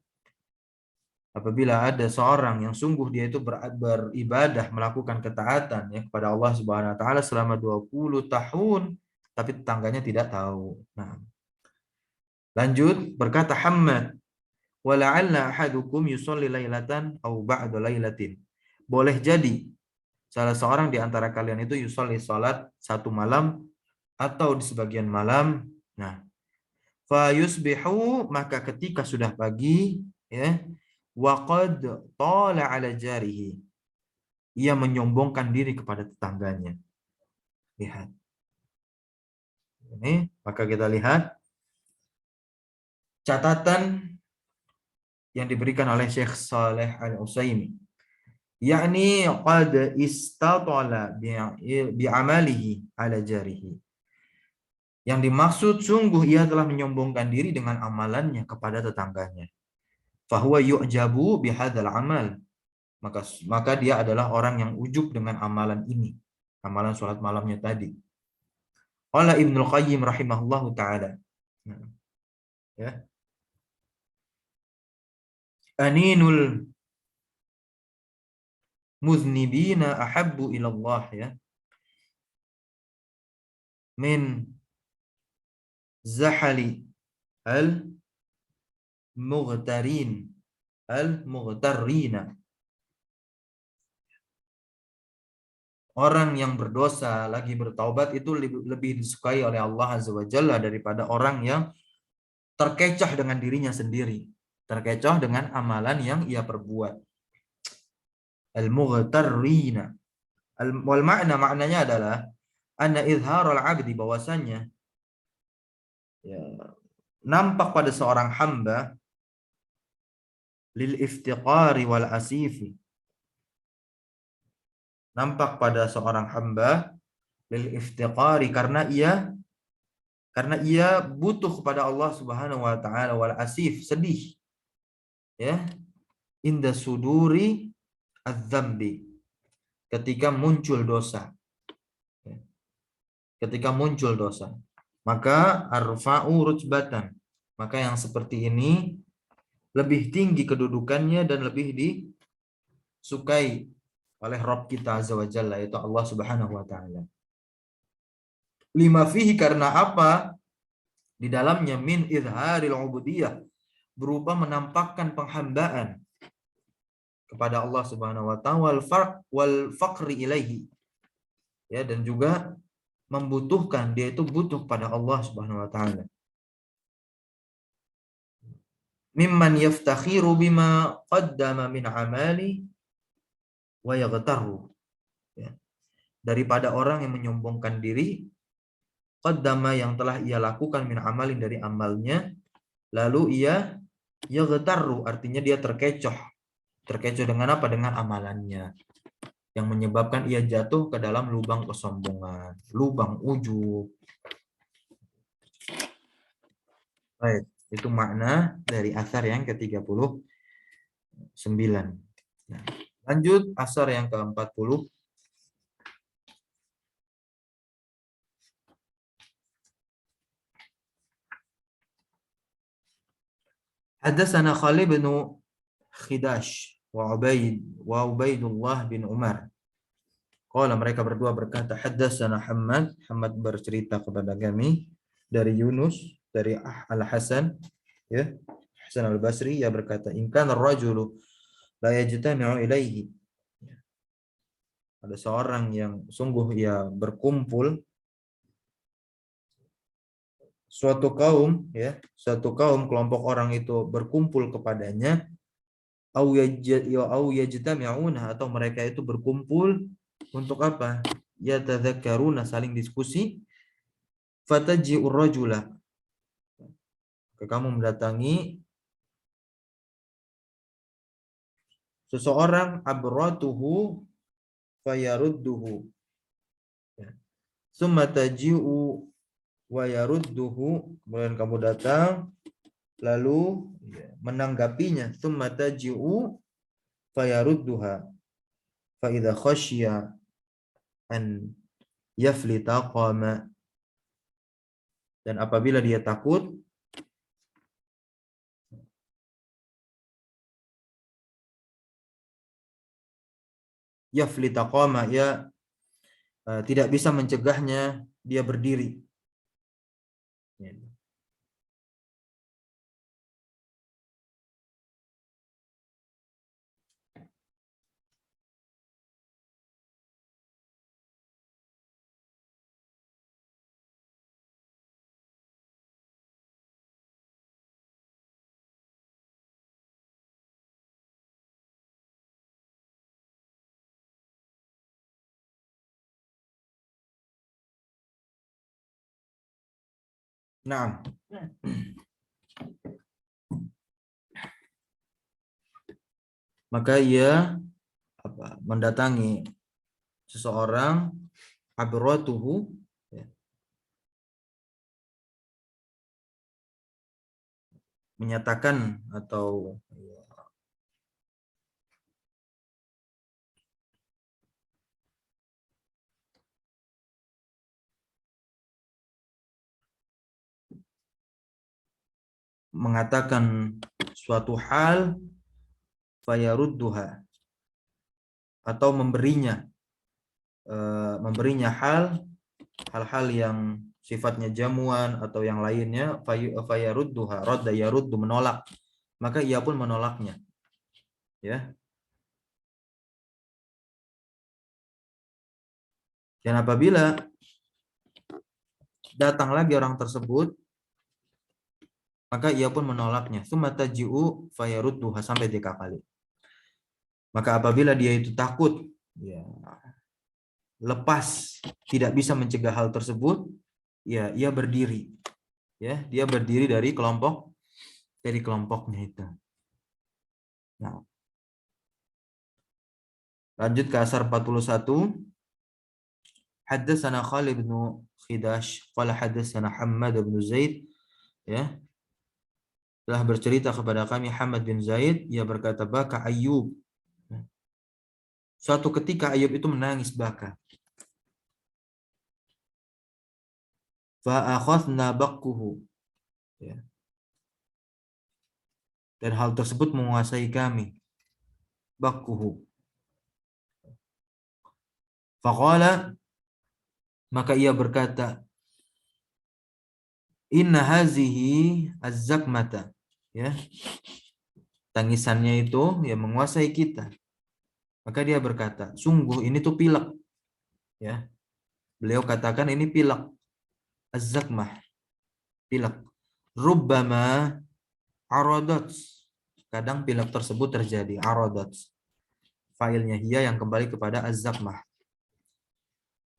Apabila ada seorang yang sungguh dia itu beribadah melakukan ketaatan ya kepada Allah Subhanahu wa taala selama 20 tahun tapi tetangganya tidak tahu. Nah, lanjut berkata Hammad, "Wa la'alla ahadukum yusalli lailatan aw ba'da lailatin." Boleh jadi salah seorang di antara kalian itu yusalli salat satu malam atau di sebagian malam. Nah, fa yusbihu, maka ketika sudah pagi ya, waqad tala ala jarihi, ia menyombongkan diri kepada tetangganya. Lihat. Ini maka kita lihat catatan yang diberikan oleh Syekh Saleh Al-Utsaimin, yakni qad istatala bi'amalihi ala jarihi. Yang dimaksud sungguh ia telah menyombongkan diri dengan amalannya kepada tetangganya. Fahuwa yu'jabu bihadzal amal. Maka dia adalah orang yang ujub dengan amalan ini, amalan sholat malamnya tadi. Qala Ibnul Qayyim rahimahullahu taala. Ya. Aninul muznibina ahabbu ila Allah ya. Min zahali al-mughtarrina. Orang yang berdosa lagi bertaubat itu lebih disukai oleh Allah Azza wa Jalla daripada orang yang terkecoh dengan dirinya sendiri, terkecoh dengan amalan yang ia perbuat. Al-mughtarrina. Wal maknanya adalah anna izharul abdi, bahwasannya ya, nampak pada seorang hamba lil iftiqari wal asifi, nampak pada seorang hamba lil iftiqari karena ia butuh kepada Allah Subhanahu wa taala, wal asif, sedih ya, inda suduri adz-dzambi, ketika muncul dosa. Ketika muncul dosa, maka arfa'u rutbatan, maka yang seperti ini lebih tinggi kedudukannya dan lebih disukai oleh Rabb kita Azza wa Jalla, yaitu Allah Subhanahu wa taala. Lima fihi, karena apa? Di dalamnya min izharil ubudiyah, berupa menampakkan penghambaan kepada Allah Subhanahu wa taala, wal faqri ilaihi, ya, dan juga membutuhkan, dia itu butuh pada Allah Subhanahu wa taala. Mimman yaftakhiru bima qaddama min amali wa yaghtaru, ya. Daripada orang yang menyombongkan diri, qaddama, yang telah ia lakukan, min amalin, dari amalnya, lalu ia yaghtaru, artinya dia terkecoh. Terkecoh dengan apa? Dengan amalannya, yang menyebabkan ia jatuh ke dalam lubang kesombongan, lubang ujub. Baik, itu makna dari asar yang ke-39. Nah, Lanjut asar yang ke-40. Hadatsana Khalid bin Khidash wa Ubaidullah bin Umar. Qala, mereka berdua berkata, hadatsana Hamad bercerita kepada kami dari Yunus, dari Al-Hasan, ya, Hasan Al-Basri, ia berkata, in kana ar-rajulu la yajtami'u ilaihi. Ada seorang yang sungguh ia berkumpul, suatu kaum, ya, suatu kaum, kelompok orang itu berkumpul kepadanya, au yajtami'una, atau mereka itu berkumpul untuk apa? Yatadzakkaruna, saling diskusi. Fataji'ur rajula, kamu mendatangi seseorang, abratuhu fayarudduhu, summa taji'u wa yarudduhu, kemudian kamu datang lalu menanggapinya, summa taji'u fayarudduha, fa idza khasyiya an yaflita qama, dan apabila dia takut yaflita qama, ya tidak bisa mencegahnya, dia berdiri. Nah, maka ia mendatangi seseorang, abratuhu, ya, menyatakan atau mengatakan suatu hal, fayarudduha, atau memberinya hal-hal yang sifatnya jamuan atau yang lainnya, fayarudduha, radda yaruddu, menolak, maka ia pun menolaknya, ya. Dan apabila datang lagi orang tersebut, maka ia pun menolaknya, summa taji'u fayarudduha, sampai 3 kali. Maka apabila dia itu takut, ya, lepas, tidak bisa mencegah hal tersebut, ya, ia berdiri, ya, dia berdiri dari kelompoknya itu. Nah, lanjut ke asar 41. Haddatsana Khalid bin Khidash qala haddatsana Hammad bin Zaid, ya, telah bercerita kepada kami Hamad bin Zaid, ia berkata, baka Ayyub, suatu ketika Ayyub itu menangis baka. Fa akhadna baqquhu, ya, dan hal tersebut menguasai kami, baqquhu. Faqala, maka ia berkata, inna hazihi az-zakmata, ya, tangisannya itu ya menguasai kita. Maka dia berkata, sungguh ini tuh pilek, ya. Beliau katakan ini pilek, az-zakmah, pilek. Rubbama aradat, kadang pilek tersebut terjadi, aradat, failnya hiya yang kembali kepada az-zakmah.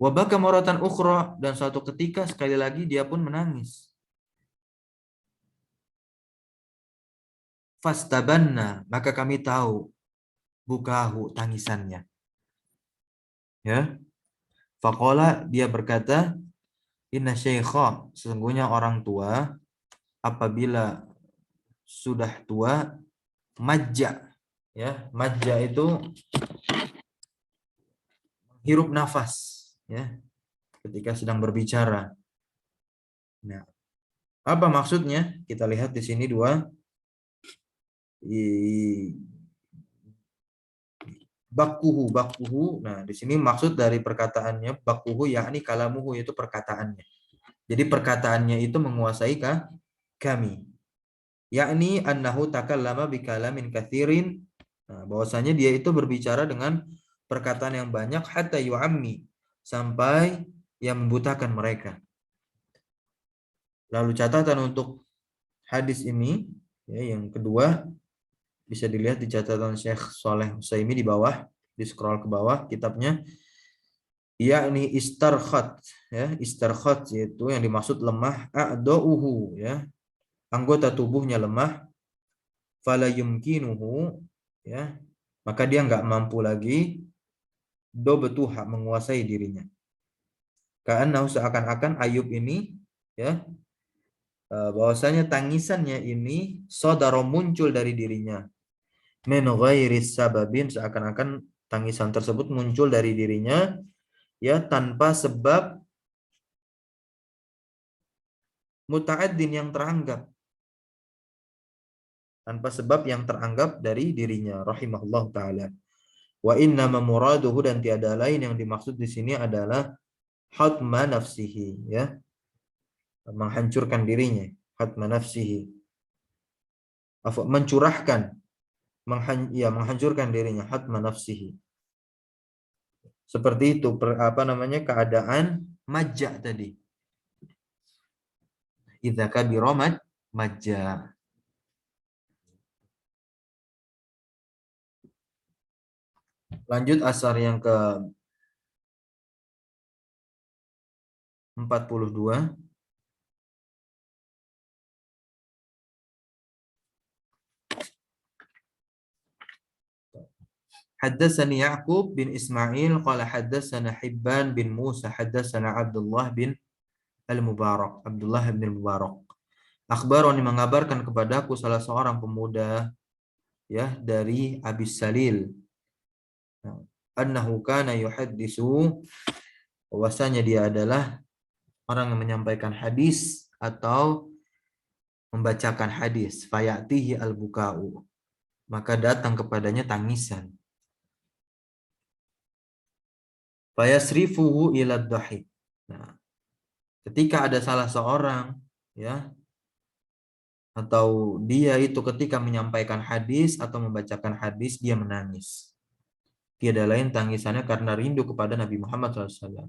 Wa baka maratan ukhra, dan suatu ketika sekali lagi dia pun menangis. Fastabanna, maka kami tahu, bukahu, tangisannya, ya. Faqala, dia berkata, inna syaikha, sesungguhnya orang tua apabila sudah tua, majja, ya, majja itu hirup nafas, ya, ketika sedang berbicara. Nah, apa maksudnya? Kita lihat di sini dua. Bakuhu. Nah, di sini maksud dari perkataannya bakuhu yakni kalamuhu, yaitu perkataannya. Jadi perkataannya itu menguasai kami. Yakni annahu takallama bikalamin katsirin. Nah, bahwasanya dia itu berbicara dengan perkataan yang banyak hatta yu'ammi, sampai yang membutakan mereka. Lalu catatan untuk hadis ini, ya, yang kedua, bisa dilihat di catatan Syekh Shalih Utsaimin di bawah, di scroll ke bawah kitabnya, yakni istarkhat, ya, istarkhat yaitu yang dimaksud lemah, a'dauhu, ya, anggota tubuhnya lemah, fala yumkinuhu, ya, maka dia nggak mampu lagi dobtuha, menguasai dirinya. Karena seakan-akan Ayub ini, ya, bahwasanya tangisannya ini sodaro, muncul dari dirinya, min ghairi sababin, seakan-akan tangisan tersebut muncul dari dirinya, ya, tanpa sebab muta'addin, yang teranggap, tanpa sebab yang teranggap dari dirinya, rahimahullah taala. Wa inna muraduhu, dan tiada lain yang dimaksud di sini adalah hatma nafsihi, ya, menghancurkan dirinya, hatma nafsihi, mencurahkan, menghancurkan dirinya, hatma nafsihi. Seperti itu keadaan majja tadi. Idza kabira majja. Lanjut asar yang ke 42. Haddatsani Ya'qub bin Ismail qala haddatsana Hibban bin Musa haddatsana Abdullah bin Al-Mubarak, Abdullah bin Al-Mubarak. Akhbaroni, mengabarkan kepadaku salah seorang pemuda, ya, dari Abis Salil, annahu kana yuhaddisu, bahwasanya dia adalah orang yang menyampaikan hadis atau membacakan hadis, fayatihi al-buka'u, maka datang kepadanya tangisan, fayasrifuhu ila dhahik. Nah, ketika ada salah seorang, ya, atau dia itu ketika menyampaikan hadis atau membacakan hadis, dia menangis. Tiada lain tangisannya karena rindu kepada Nabi Muhammad SAW.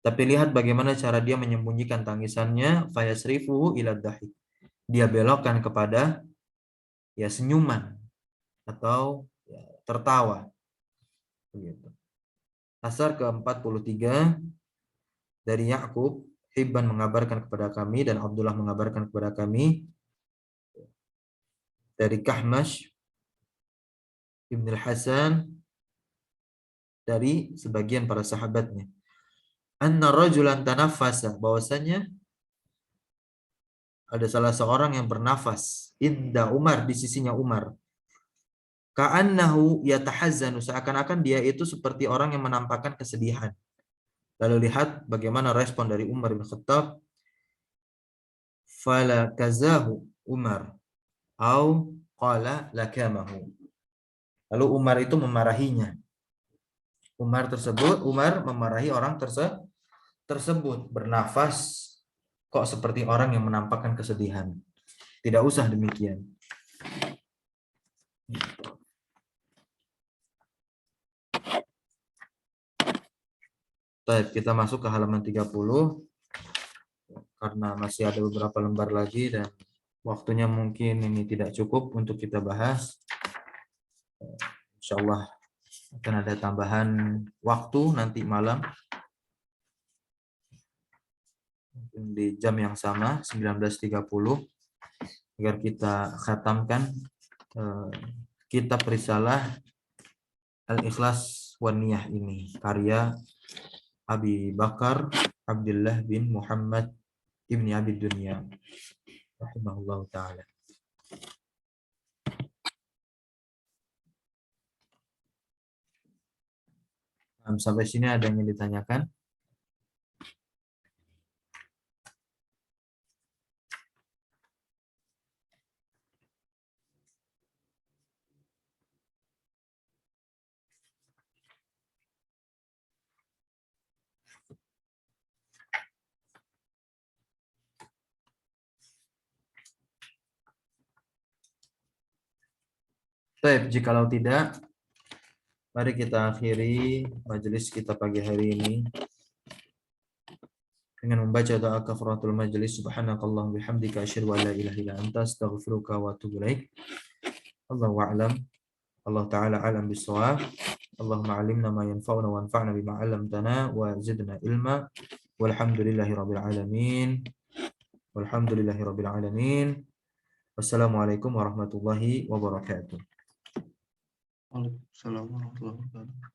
Tapi lihat bagaimana cara dia menyembunyikan tangisannya, fayasrifuhu ila dhahik. Dia belokkan kepada, ya, senyuman atau, ya, tertawa. Begitu. Asar ke-43 dari Ya'qub, Hibban mengabarkan kepada kami dan Abdullah mengabarkan kepada kami dari Kahmash Ibn al-Hasan dari sebagian para sahabatnya. Anna rajulan tanaffasa, bahwasanya ada salah seorang yang bernafas inda Umar, di sisinya Umar. Ka'annahu yatahazzanu, seakan-akan dia itu seperti orang yang menampakkan kesedihan. Lalu lihat bagaimana respon dari Umar bin Khattab. Fala kazahu Umar au qala lakamahu. Lalu Umar itu memarahinya. Umar memarahi orang tersebut, bernafas kok seperti orang yang menampakkan kesedihan. Tidak usah demikian. Baik, kita masuk ke halaman 30 karena masih ada beberapa lembar lagi dan waktunya mungkin ini tidak cukup untuk kita bahas. Insyaallah akan ada tambahan waktu nanti malam di jam yang sama 19.30 agar kita khatamkan kitab Risalah Al-Ikhlas wan Niyah ini, karya Abi Bakar Abdullah bin Muhammad ibni Abi Dunya rahimahullah ta'ala. Sampai sini ada yang ditanyakan? Baik, jikalau tidak, mari kita akhiri majelis kita pagi hari ini dengan membaca doa kafaratul majelis. Subhanakallah bihamdika asyhadu an la ilaha illa anta astaghfiruka wa atubu ilaik. Allahu a'lam. Allah taala alam bisawab. Allahumma 'allimna ma yanfa'una wanfa'na bima 'allamtana wa zidna ilma. Walhamdulillahi rabbil alamin. Walhamdulillahi rabbil alamin. Wassalamualaikum warahmatullahi wabarakatuh. Waalaikumsalam warahmatullahi wabarakatuh.